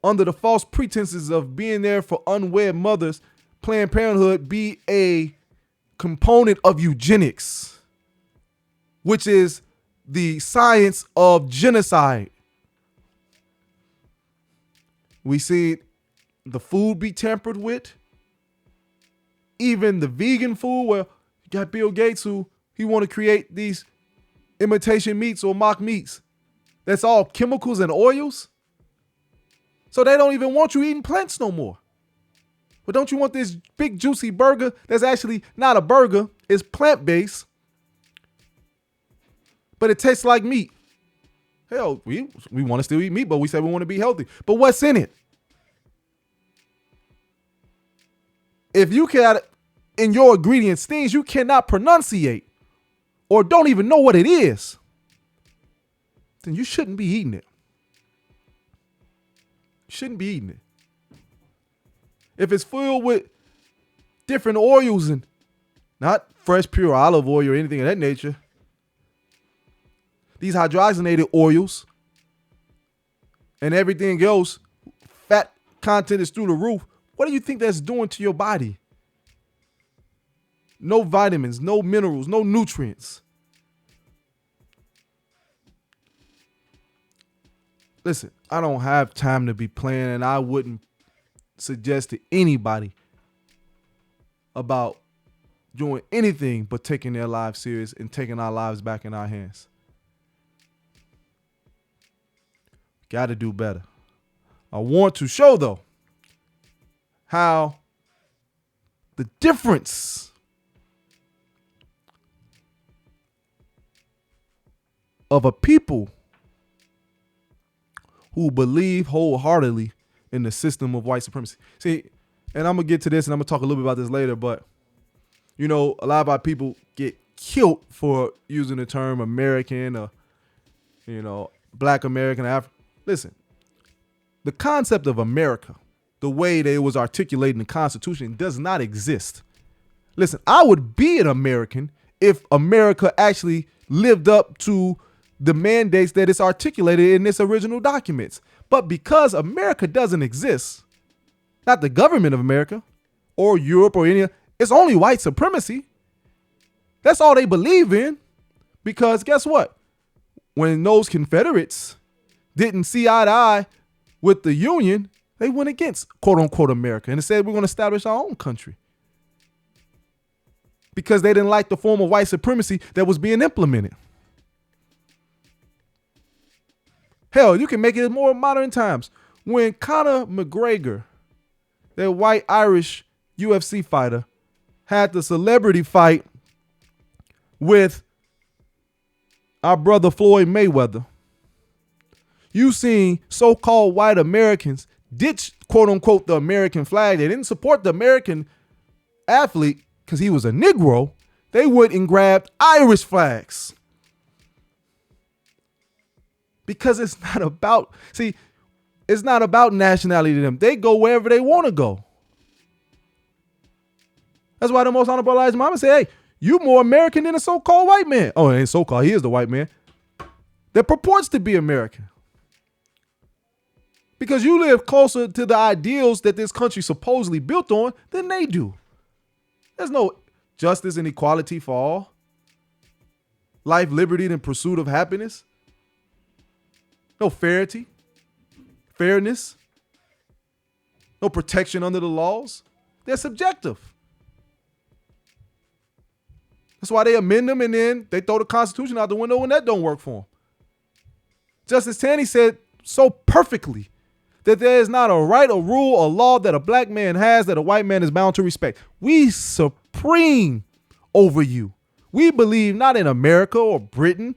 under the false pretenses of being there for unwed mothers, Planned Parenthood be a component of eugenics, which is the science of genocide. We see the food be tampered with, even the vegan food, where you got Bill Gates who he want to create these imitation meats or mock meats. That's all chemicals and oils. So they don't even want you eating plants no more. But don't you want this big juicy burger that's actually not a burger, it's plant-based, but it tastes like meat? Hell, we want to still eat meat, but we say we want to be healthy. But what's in it? If you can, in your ingredients, things you cannot pronunciate or don't even know what it is, then you shouldn't be eating it. You shouldn't be eating it. If it's filled with different oils and not fresh, pure olive oil or anything of that nature. These hydrogenated oils and everything else, fat content is through the roof. What do you think that's doing to your body? No vitamins, no minerals, no nutrients. Listen, I don't have time to be playing, and I wouldn't suggest to anybody about doing anything but taking their lives serious and taking our lives back in our hands. Got to do better. I want to show, though, how the difference of a people who believe wholeheartedly in the system of white supremacy. See, and I'm going to get to this and I'm going to talk a little bit about this later, but, you know, a lot of our people get killed for using the term American or, you know, Black American, African. Listen, the concept of America, the way that it was articulated in the Constitution, does not exist. Listen, I would be an American if America actually lived up to the mandates that it's articulated in its original documents. But because America doesn't exist, not the government of America or Europe or any, it's only white supremacy. That's all they believe in. Because guess what? When those Confederates didn't see eye to eye with the Union, they went against quote unquote America and said we're going to establish our own country. Because they didn't like the form of white supremacy that was being implemented. Hell, you can make it more modern times. When Conor McGregor, that white Irish UFC fighter, had the celebrity fight with our brother Floyd Mayweather, you seen so-called white Americans ditch, quote unquote, the American flag. They didn't support the American athlete because he was a Negro. They went and grabbed Irish flags. Because it's not about, it's not about nationality to them. They go wherever they want to go. That's why the Most Honorable Elijah Muhammad said, hey, you more American than a so-called white man. Oh, it ain't so-called. He is the white man that purports to be American. Because you live closer to the ideals that this country supposedly built on than they do. There's no justice and equality for all. Life, liberty, and pursuit of happiness. No fairness, no protection under the laws. They're subjective. That's why they amend them and then they throw the Constitution out the window when that don't work for them. Justice Taney said so perfectly that there is not a right, a rule, a law that a black man has that a white man is bound to respect. We supreme over you. We believe not in America or Britain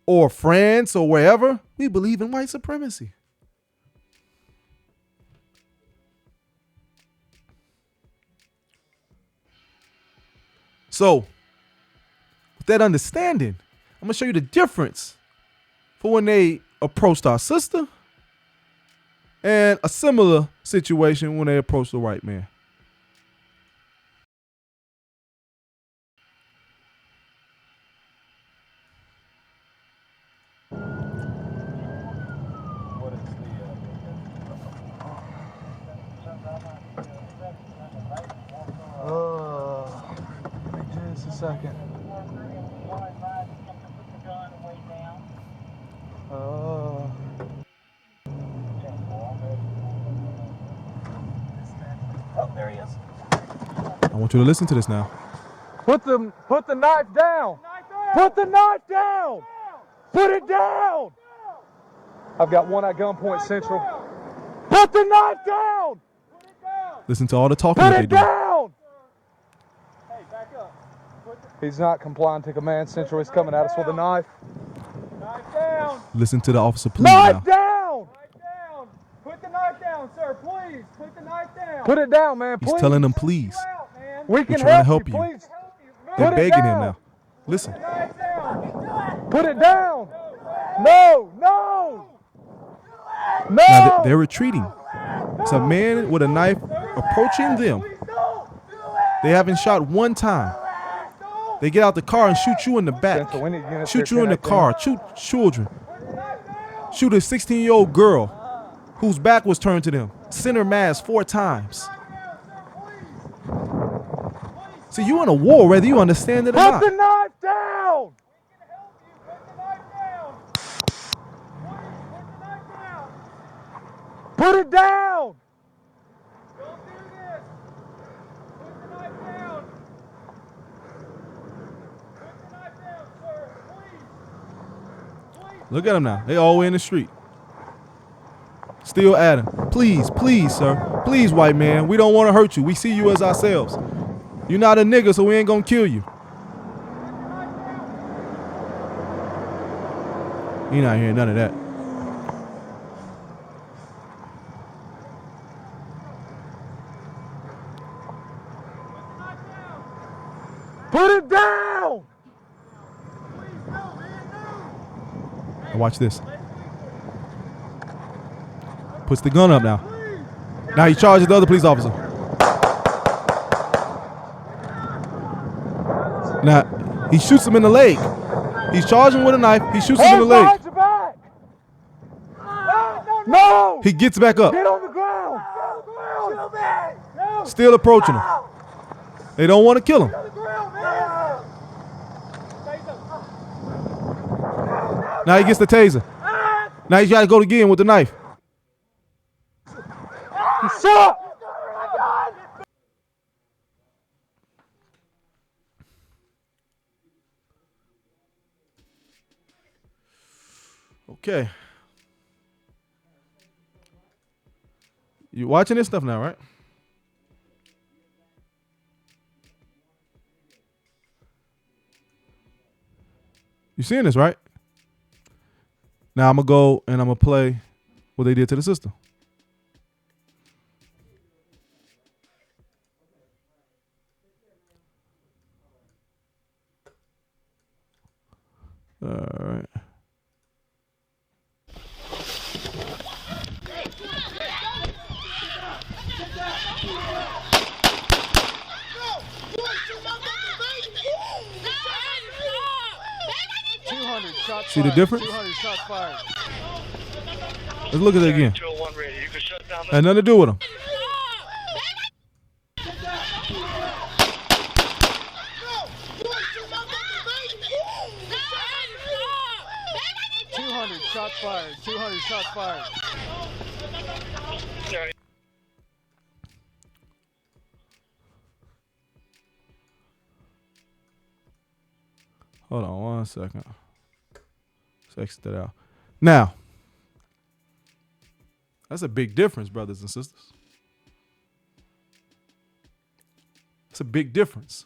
or France or wherever. We believe in white supremacy. So, with that understanding, I'm going to show you the difference for when they approached our sister and a similar situation when they approached the white man. Just a second. Oh, there he is. I want you to listen to this now. Put the knife down. Put the knife down. Put it down. I've got one at gunpoint central. Put the knife down. Listen to all the talking that they do. Put it down. Hey, back up. He's not complying to command. Central is coming at us with a knife. Knife down. Listen to the officer, please. Knife down. Knife down. Put the knife down, sir. Please. Put the knife down. Put it down, man. Please. He's telling them, please. We can help you. Please. They're begging him now. Listen. Put it down. No. No. No. Now they're retreating. It's a man with a knife approaching them. They haven't shot one time. They get out the car and shoot you in the back. Shoot you in the car. Shoot children. Shoot a 16-year-old girl whose back was turned to them. Center mass 4 times. See, you in a war, whether you understand it or not. Put the knife down! Put it down! Don't do this! Put the knife down! Put the knife down, sir! Please! Look at them now. They all the way in the street. Still at him. Please, please, sir. Please, white man. We don't want to hurt you. We see you as ourselves. You're not a nigga, so we ain't gonna kill you. He not hearing none of that. Put it down! Now watch this. Puts the gun up now. Now he charges the other police officer. Now he shoots him in the leg. He's charging with a knife. He shoots him in the leg. No! He gets back up. Get on the ground! Still approaching him. They don't want to kill him. Now he gets the taser. Now he's got to go again with the knife. Shut! Okay. You watching this stuff now, right? You seeing this, right? Now I'm going to go and I'm going to play what they did to the sister. All right. See the difference? Let's look at it again. Had nothing to do with him. Shots fired. 200 shots fired. Hold on 1 second. Let's exit that out. Now, that's a big difference, brothers and sisters. It's a big difference.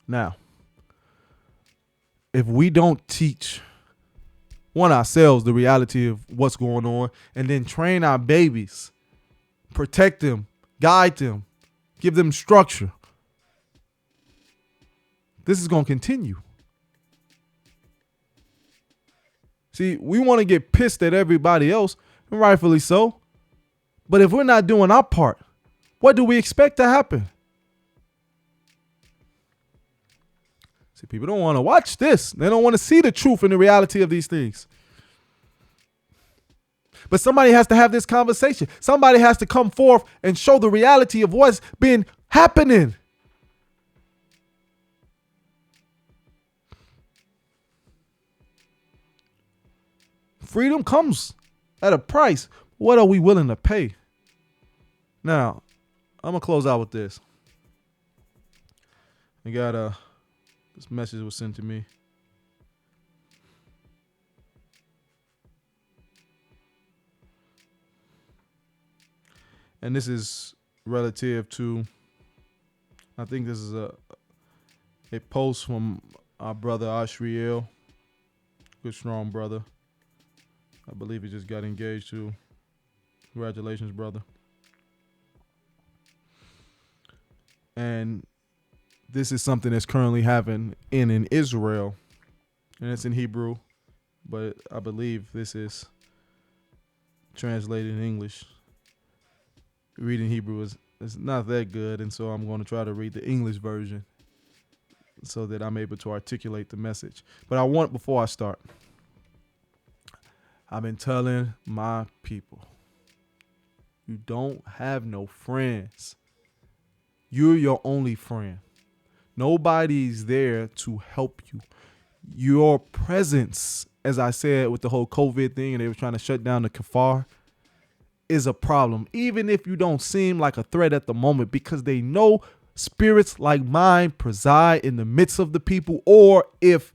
Now, if we don't teach ourselves the reality of what's going on and then train our babies, protect them, guide them, give them structure, this is going to continue. See, we want to get pissed at everybody else, and rightfully so. But if we're not doing our part, what do we expect to happen? See, people don't want to watch this. They don't want to see the truth and the reality of these things. But somebody has to have this conversation. Somebody has to come forth and show the reality of what's been happening. Freedom comes at a price. What are we willing to pay? Now, I'm going to close out with this. I got this message was sent to me. And this is relative to, I think this is a post from our brother Ashriel, good strong brother. I believe he just got engaged too. Congratulations, brother. And this is something that's currently happening in Israel. And it's in Hebrew, but I believe this is translated in English. reading Hebrew is not that good, and so I'm going to try to read the English version so that I'm able to articulate the message. But before I start, I've been telling my people, you don't have no friends. You're your only friend. Nobody's there to help you. Your presence, as I said with the whole COVID thing, and they were trying to shut down the kafar, is a problem, even if you don't seem like a threat at the moment, because they know spirits like mine preside in the midst of the people, or if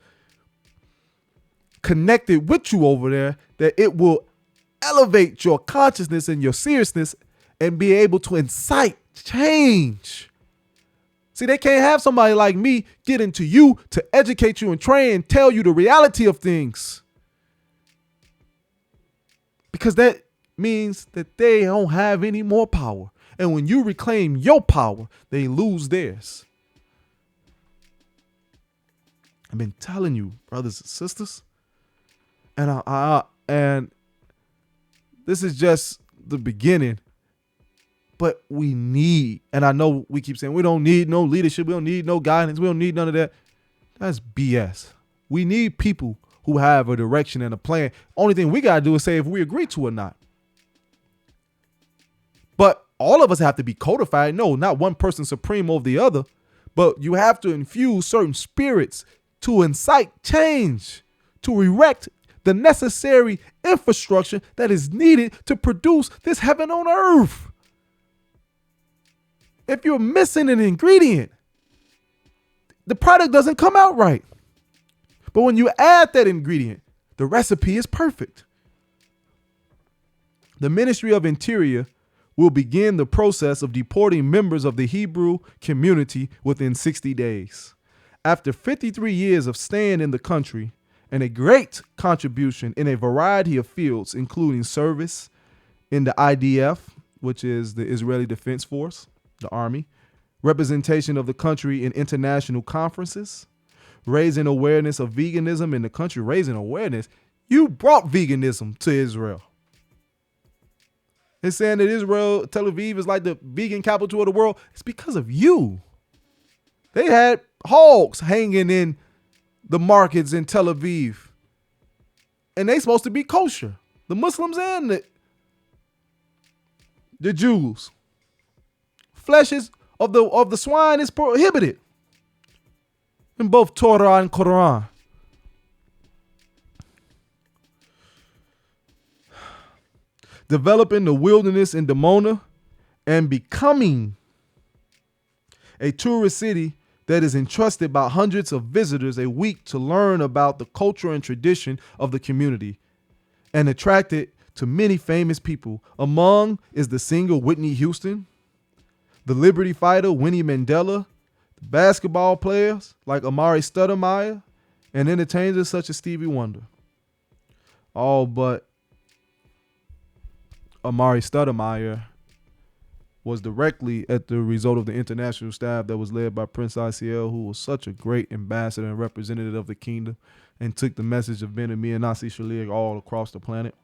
connected with you over there, that it will elevate your consciousness and your seriousness and be able to incite change. See, they can't have somebody like me get into you to educate you and train and tell you the reality of things, because that means that they don't have any more power. And when you reclaim your power, they lose theirs. I've been telling you, brothers and sisters, and this is just the beginning. But we need, and I know we keep saying we don't need no leadership, we don't need no guidance, we don't need none of that. That's BS. We need people who have a direction and a plan. Only thing we gotta do is say if we agree to or not. But all of us have to be codified. No, not one person supreme over the other, but you have to infuse certain spirits to incite change, to erect the necessary infrastructure that is needed to produce this heaven on earth. If you're missing an ingredient, the product doesn't come out right. But when you add that ingredient, the recipe is perfect. The Ministry of Interior will begin the process of deporting members of the Hebrew community within 60 days. After 53 years of staying in the country and a great contribution in a variety of fields, including service in the IDF, which is the Israeli Defense Force, the Army, representation of the country in international conferences, raising awareness of veganism in the country, raising awareness. You brought veganism to Israel. It's saying that Israel, Tel Aviv is like the vegan capital of the world. It's because of you. They had hogs hanging in the markets in Tel Aviv. And they supposed to be kosher. The Muslims and the Jews. Flesh of the swine is prohibited in both Torah and Quran. Developing the wilderness in Dimona and becoming a tourist city that is entrusted by hundreds of visitors a week to learn about the culture and tradition of the community, and attracted to many famous people. Among is the singer Whitney Houston, the liberty fighter Winnie Mandela, the basketball players like Amari Stoudemire, and entertainers such as Stevie Wonder. All but Amari Stoudemire was directly at the result of the international staff that was led by Prince ICL, who was such a great ambassador and representative of the kingdom and took the message of Ben Ami and Nasi Shalir all across the planet.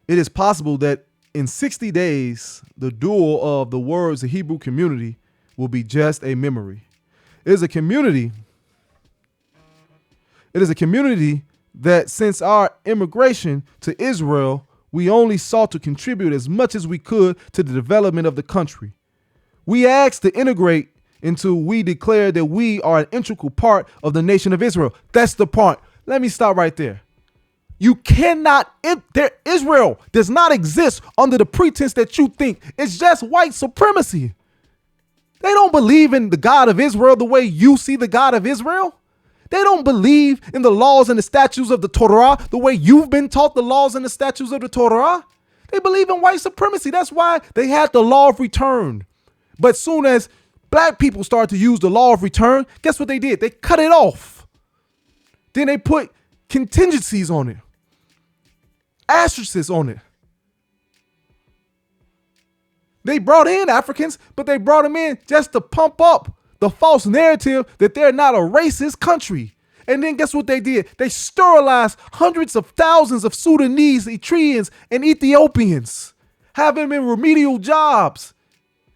It is possible that in 60 days, the duel of the words, the Hebrew community, will be just a memory. It is a community that since our immigration to Israel, we only sought to contribute as much as we could to the development of the country. We asked to integrate until we declared that we are an integral part of the nation of Israel. That's the point. Let me stop right there. You cannot, Israel does not exist under the pretense that you think it's just white supremacy. They don't believe in the God of Israel the way you see the God of Israel. They don't believe in the laws and the statutes of the Torah the way you've been taught the laws and the statutes of the Torah. They believe in white supremacy. That's why they had the law of return. But soon as black people started to use the law of return, guess what they did? They cut it off. Then they put contingencies on it, asterisks on it. They brought in Africans, but they brought them in just to pump up the false narrative that they're not a racist country. And then guess what they did? They sterilized hundreds of thousands of Sudanese, Eritreans, and Ethiopians, having them in remedial jobs,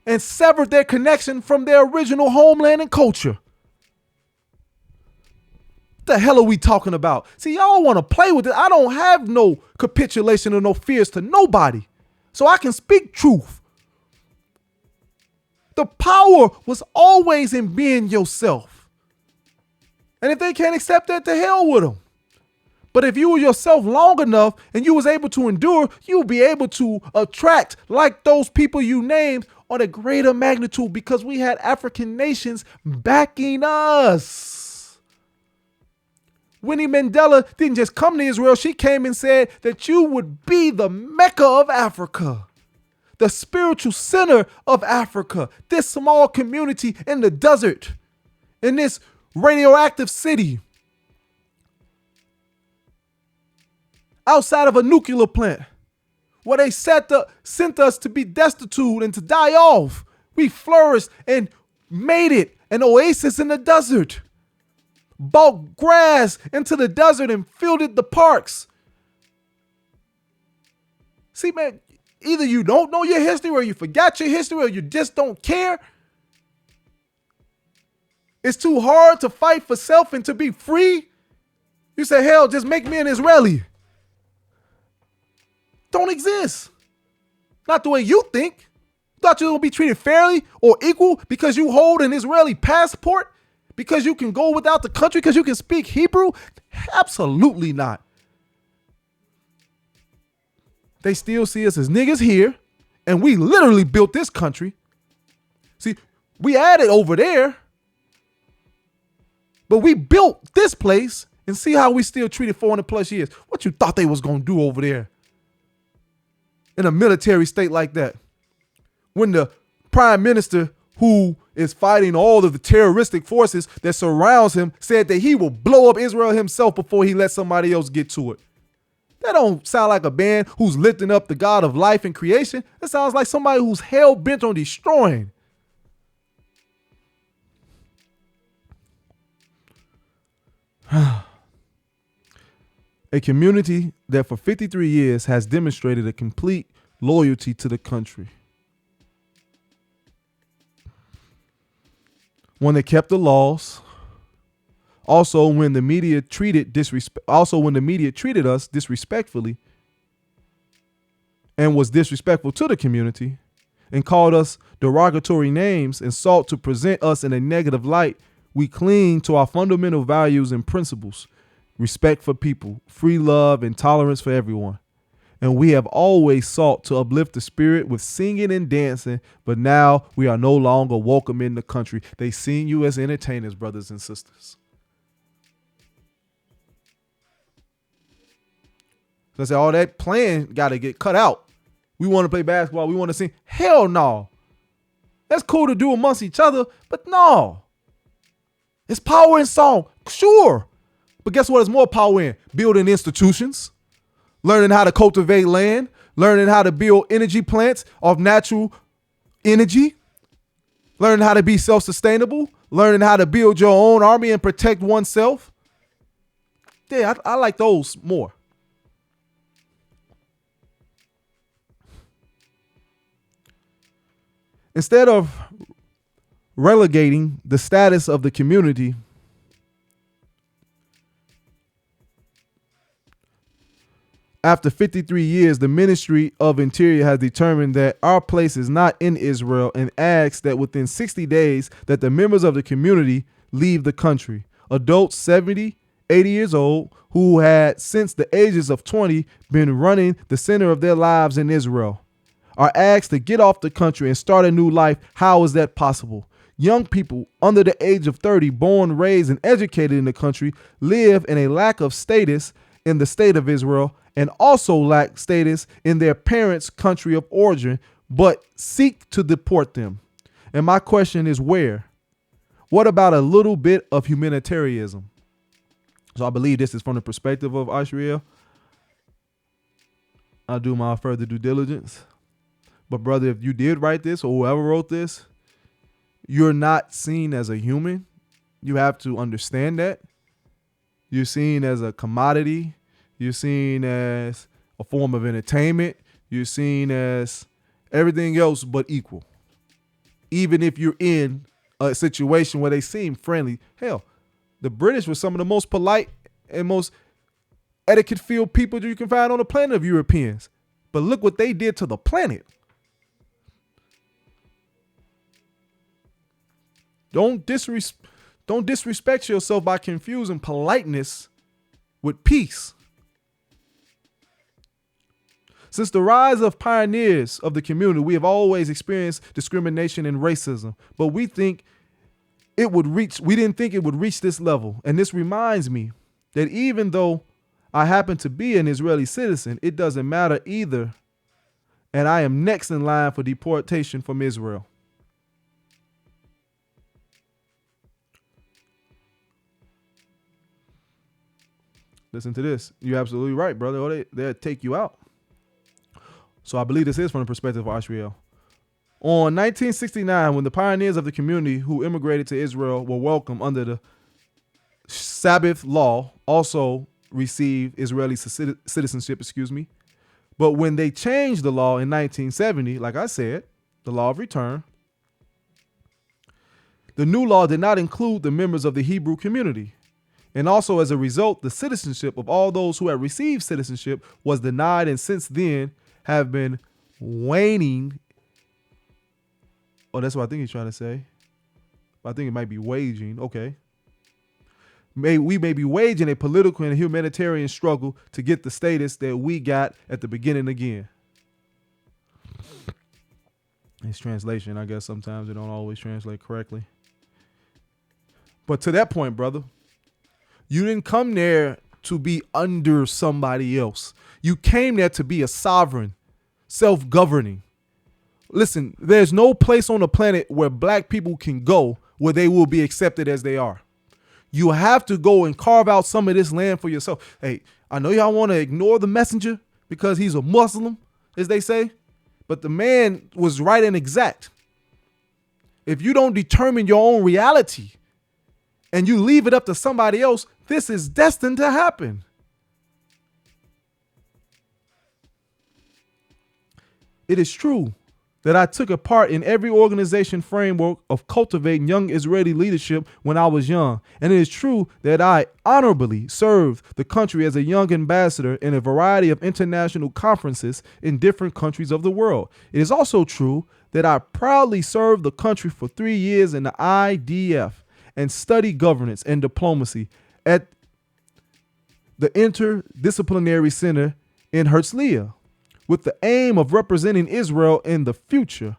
and severed their connection from their original homeland and culture. What the hell are we talking about? See, y'all want to play with it. I don't have no capitulation or no fears to nobody, so I can speak truth. The power was always in being yourself. And if they can't accept that, to hell with them. But if you were yourself long enough and you was able to endure, you'll be able to attract, like those people you named, on a greater magnitude, because we had African nations backing us. Winnie Mandela didn't just come to Israel. She came and said that you would be the Mecca of Africa, the spiritual center of Africa, this small community in the desert, in this radioactive city, outside of a nuclear plant, where they sent us to be destitute and to die off. We flourished and made it an oasis in the desert, bought grass into the desert and filled the parks. See, man, either you don't know your history, or you forgot your history, or you just don't care. It's too hard to fight for self and to be free. You say, hell, just make me an Israeli. Don't exist. Not the way you think. Thought you were going to be treated fairly or equal because you hold an Israeli passport? Because you can go without the country because you can speak Hebrew? Absolutely not. They still see us as niggas here, and we literally built this country. See, we added over there, but we built this place, and see how we still treated 400 plus years. What you thought they was going to do over there in a military state like that, when the prime minister, who is fighting all of the terroristic forces that surrounds him, said that he will blow up Israel himself before he lets somebody else get to it? That don't sound like a man who's lifting up the God of life and creation. That sounds like somebody who's hell bent on destroying. A community that for 53 years has demonstrated a complete loyalty to the country. One that kept the laws. Also, when the media treated us disrespectfully and was disrespectful to the community and called us derogatory names and sought to present us in a negative light, we cling to our fundamental values and principles: respect for people, free love, and tolerance for everyone. And we have always sought to uplift the spirit with singing and dancing, but now we are no longer welcome in the country. They seen you as entertainers, brothers and sisters. So I said, all that playing got to get cut out. We want to play basketball. We want to sing. Hell no. That's cool to do amongst each other, but no. It's power in song, sure. But guess what is more power in? Building institutions, learning how to cultivate land, learning how to build energy plants of natural energy, learning how to be self-sustainable, learning how to build your own army and protect oneself. Yeah, I like those more. Instead of relegating the status of the community after 53 years, the Ministry of Interior has determined that our place is not in Israel and asks that within 60 days that the members of the community leave the country. Adults 70, 80 years old who had since the ages of 20 been running the center of their lives in Israel are asked to get off the country and start a new life. How is that possible? Young people under the age of 30, born, raised, and educated in the country, live in a lack of status in the state of Israel and also lack status in their parents' country of origin, but seek to deport them. And my question is, where? What about a little bit of humanitarianism? So I believe this is from the perspective of Ashriel. I'll do my further due diligence. But brother, if you did write this or whoever wrote this, you're not seen as a human. You have to understand that. You're seen as a commodity. You're seen as a form of entertainment. You're seen as everything else but equal. Even if you're in a situation where they seem friendly. Hell, the British were some of the most polite and most etiquette-filled people you can find on the planet of Europeans. But look what they did to the planet. Don't disrespect yourself by confusing politeness with peace. Since the rise of pioneers of the community, we have always experienced discrimination and racism, but we didn't think it would reach this level. And this reminds me that even though I happen to be an Israeli citizen, it doesn't matter either. And I am next in line for deportation from Israel. Listen to this. You're absolutely right, brother. Or they'll take you out. So I believe this is from the perspective of Ashriel. On 1969, when the pioneers of the community who immigrated to Israel were welcomed under the Sabbath law, also received Israeli citizenship, But when they changed the law in 1970, like I said, the law of return, the new law did not include the members of the Hebrew community. And also as a result, the citizenship of all those who had received citizenship was denied, and since then have been waning. Oh, that's what I think he's trying to say. I think it might be waging. Okay. We may be waging a political and humanitarian struggle to get the status that we got at the beginning again. It's translation. I guess sometimes it don't always translate correctly. But to that point, brother, you didn't come there to be under somebody else. You came there to be a sovereign, self-governing. Listen, there's no place on the planet where black people can go where they will be accepted as they are. You have to go and carve out some of this land for yourself. Hey, I know y'all want to ignore the messenger because he's a Muslim, as they say, but the man was right and exact. If you don't determine your own reality and you leave it up to somebody else, this is destined to happen. It is true that I took a part in every organization framework of cultivating young Israeli leadership when I was young. And it is true that I honorably served the country as a young ambassador in a variety of international conferences in different countries of the world. It is also true that I proudly served the country for 3 years in the IDF and studied governance and diplomacy at the Interdisciplinary Center in Herzliya, with the aim of representing Israel in the future.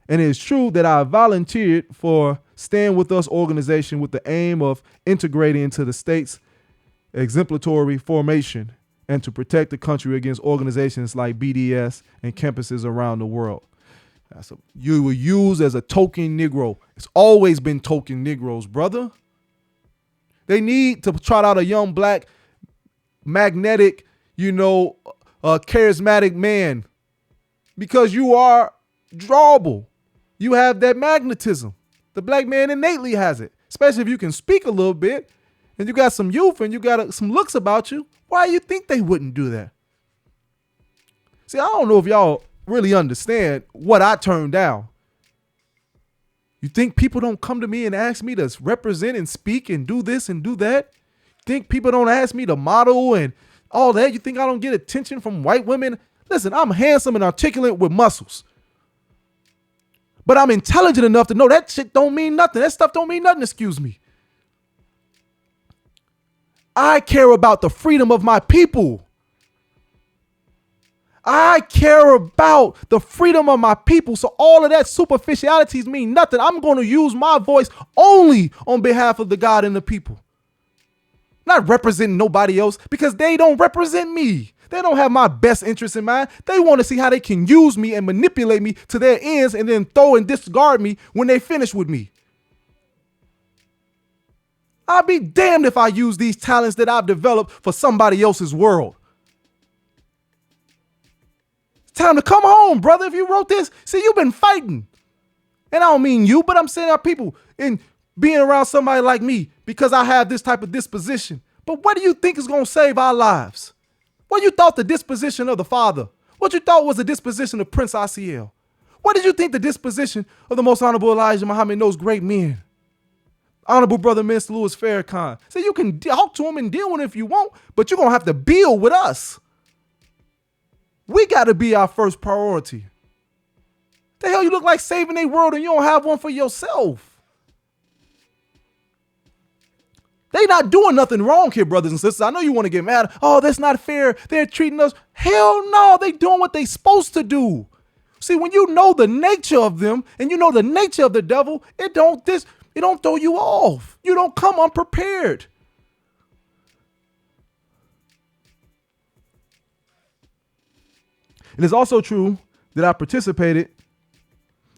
And it is true that I volunteered for Stand With Us organization with the aim of integrating into the state's exemplary formation and to protect the country against organizations like BDS and campuses around the world. You were used as a token Negro. It's always been token Negroes, brother. They need to trot out a young black, magnetic, a charismatic man, because you are drawable. You have that magnetism. The black man innately has it, especially if you can speak a little bit and you got some youth and you got some looks about you. Why you think they wouldn't do that? See, I don't know if y'all really understand what I turned down. You think people don't come to me and ask me to represent and speak and do this and do that? You think people don't ask me to model and all that? You think I don't get attention from white women? Listen, I'm handsome and articulate with muscles. But I'm intelligent enough to know that shit don't mean nothing. That stuff don't mean nothing, excuse me. I care about the freedom of my people. I care about the freedom of my people. So all of that superficialities mean nothing. I'm going to use my voice only on behalf of the God and the people. Not representing nobody else, because they don't represent me. They don't have my best interest in mind. They want to see how they can use me and manipulate me to their ends and then throw and discard me when they finish with me. I'll be damned if I use these talents that I've developed for somebody else's world. It's time to come home, brother. If you wrote this, see, you've been fighting. And I don't mean you, but I'm saying our people in being around somebody like me because I have this type of disposition. But what do you think is going to save our lives? What you thought the disposition of the Father? What you thought was the disposition of Prince Asiel? What did you think the disposition of the Most Honorable Elijah Muhammad and those great men? Honorable Brother Minister Louis Farrakhan. So you can talk to him and deal with him if you want, but you're going to have to build with us. We got to be our first priority. The hell you look like saving a world and you don't have one for yourself? They not doing nothing wrong here, brothers and sisters. I know you want to get mad. Oh, that's not fair. They're treating us. Hell no, they doing what they supposed to do. See, when you know the nature of them and you know the nature of the devil, it don't throw you off. You don't come unprepared. It is also true that I participated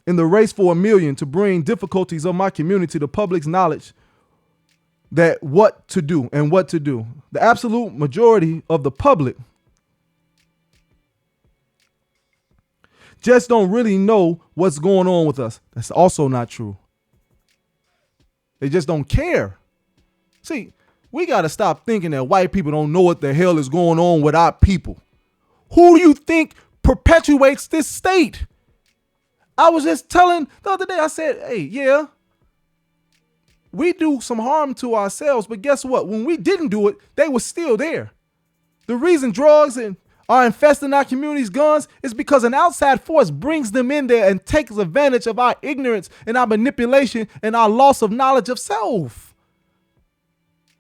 in the race for 1 million to bring difficulties of my community to the public's knowledge that what to do and what to do. The absolute majority of the public just don't really know what's going on with us. That's also not true. They just don't care. See, we got to stop thinking that white people don't know what the hell is going on with our people. Who do you think perpetuates this state? I was just telling the other day, I said, hey, yeah, we do some harm to ourselves, but guess what? When we didn't do it, they were still there. The reason drugs are infesting our communities, guns, is because an outside force brings them in there and takes advantage of our ignorance and our manipulation and our loss of knowledge of self.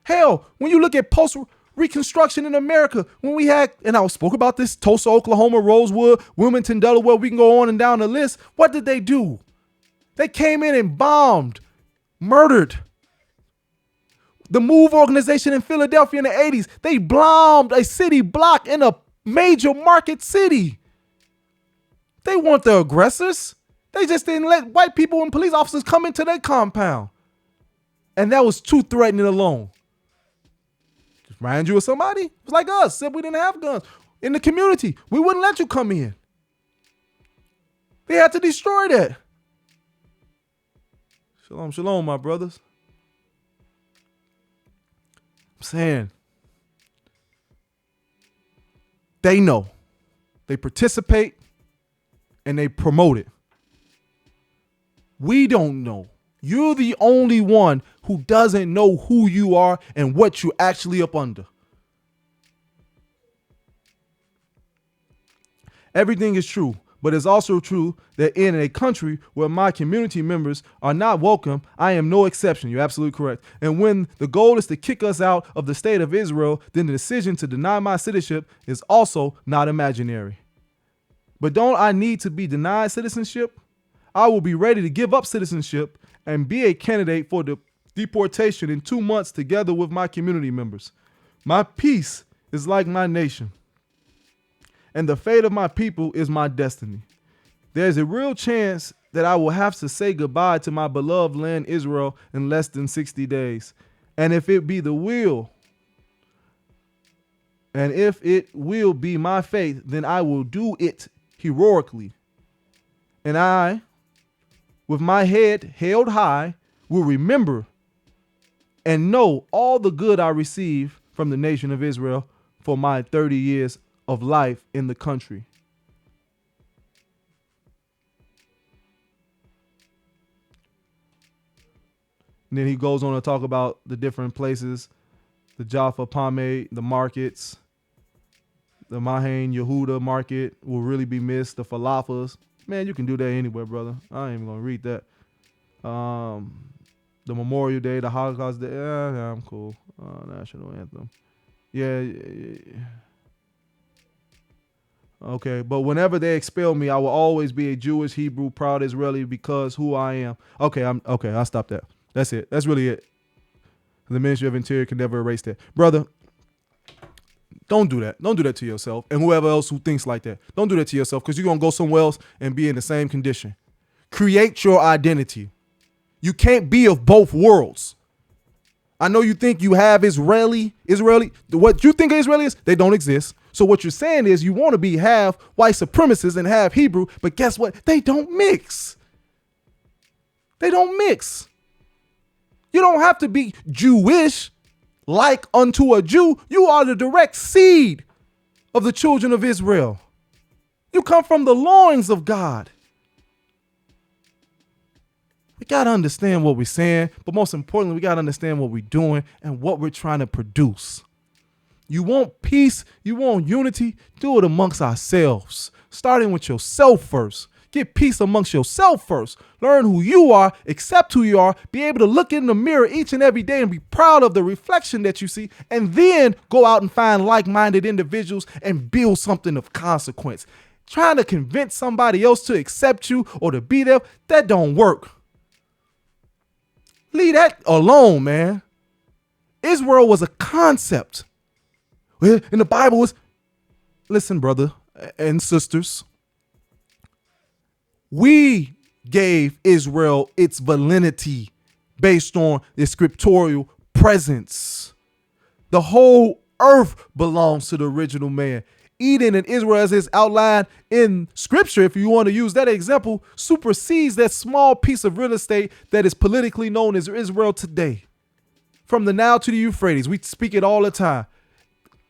Hell, when you look at post-Reconstruction in America, when we had, and I spoke about this, Tulsa, Oklahoma, Rosewood, Wilmington, Delaware, we can go on and down the list. What did they do? They came in and bombed, murdered. The MOVE organization in Philadelphia in the 80s, they bombed a city block in a major market city. They weren't the aggressors. They just didn't let white people and police officers come into their compound. And that was too threatening alone. Just remind you of somebody? It was like us, said we didn't have guns. In the community, we wouldn't let you come in. They had to destroy that. Shalom, shalom, my brothers. I'm saying, they know, they participate, and they promote it. We don't know. You're the only one who doesn't know who you are and what you're actually up under. Everything is true, but it's also true that in a country where my community members are not welcome, I am no exception. You're absolutely correct. And when the goal is to kick us out of the state of Israel, then the decision to deny my citizenship is also not imaginary. But don't I need to be denied citizenship? I will be ready to give up citizenship and be a candidate for the deportation in 2 months together with my community members. My peace is like my nation, and the fate of my people is my destiny. There's a real chance that I will have to say goodbye to my beloved land Israel in less than 60 days. And if it be the will, and if it will be my faith, then I will do it heroically. And I, with my head held high, will remember and know all the good I received from the nation of Israel for my 30 years of life in the country. And then he goes on to talk about the different places, the Jaffa Pomade, the markets, the Mahain Yehuda market will really be missed, the falafels. Man, you can do that anywhere, brother. I ain't even gonna read that. The Memorial Day, the Holocaust Day. Yeah, I'm cool. National anthem. Yeah. Okay, but whenever they expel me, I will always be a Jewish, Hebrew, proud Israeli because who I am. Okay, I'll stop that. That's it. That's really it. The Ministry of Interior can never erase that. Brother, don't do that. Don't do that to yourself and whoever else who thinks like that. Don't do that to yourself because you're going to go somewhere else and be in the same condition. Create your identity. You can't be of both worlds. I know you think you have Israeli. What you think Israeli is, they don't exist. So what you're saying is you want to be half white supremacist and half Hebrew, but guess what? They don't mix. They don't mix. You don't have to be Jewish like unto a Jew, you are the direct seed of the children of Israel. You come from the loins of God. We got to understand what we're saying, but most importantly, we got to understand what we're doing and what we're trying to produce. You want peace, you want unity, do it amongst ourselves, starting with yourself first. Get peace amongst yourself first. Learn who you are, accept who you are, be able to look in the mirror each and every day and be proud of the reflection that you see, and then go out and find like-minded individuals and build something of consequence. Trying to convince somebody else to accept you or to be there, that don't work. Leave that alone, man. Israel was a concept. In the Bible was, listen, brother and sisters, we gave Israel its validity based on the scriptural presence. The whole earth belongs to the original man. Eden and Israel, as is outlined in scripture, if you want to use that example, supersedes that small piece of real estate that is politically known as Israel today. From the Nile to the Euphrates, we speak it all the time.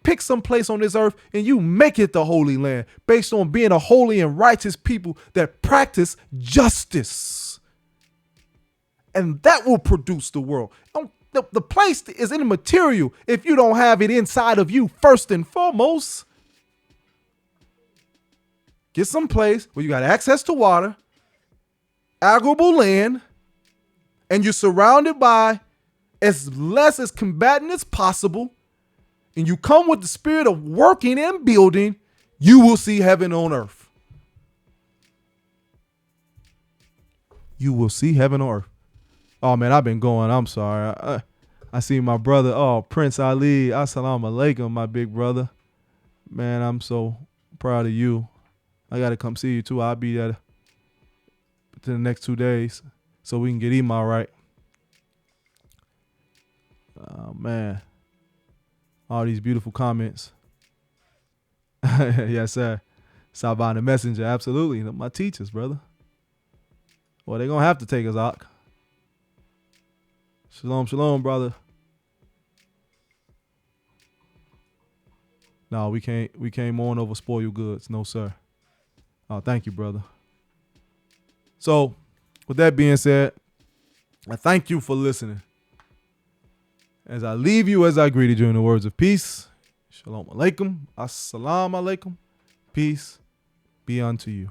Pick some place on this earth and you make it the Holy Land based on being a holy and righteous people that practice justice. And that will produce the world. The place is immaterial if you don't have it inside of you first and foremost. Get some place where you got access to water, arable land, and you're surrounded by as less as combatant as possible, and you come with the spirit of working and building, you will see heaven on earth. You will see heaven on earth. Oh, man, I've been going. I'm sorry. I see my brother, Prince Ali. Assalamu alaikum, my big brother. Man, I'm so proud of you. I got to come see you, too. I'll be there to the next 2 days so we can get him all right. Oh, man. All these beautiful comments. Yes, sir. Saban the Messenger. Absolutely. My teachers, brother. Well, they're going to have to take us out. Shalom, shalom, brother. No, we can't mourn over spoiled goods. No, sir. Oh, thank you, brother. So, with that being said, I thank you for listening. As I leave you, as I greeted you in the words of peace, shalom alaikum, assalamu alaikum, peace be unto you.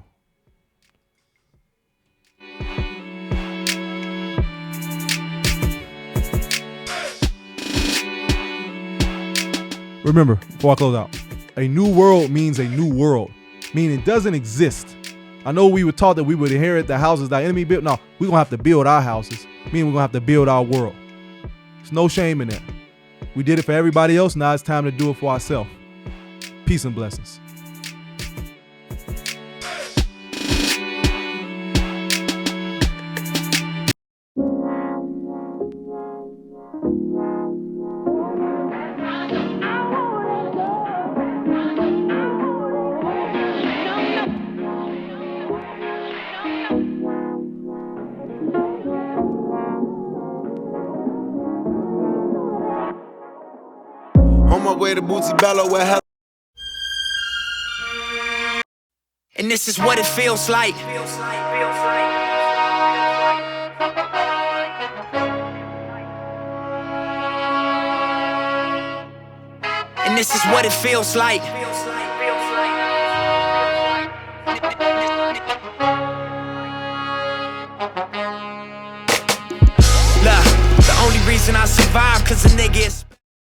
Remember, before I close out, a new world means a new world, meaning it doesn't exist. I know we were taught that we would inherit the houses that enemy built. No, we're going to have to build our houses, meaning we're going to have to build our world. There's no shame in that. We did it for everybody else. Now it's time to do it for ourselves. Peace and blessings. On my way to Bootsy Bello where hell. And this is what it feels like. And this is what it feels like. Look, the only reason I survive 'cause a nigga is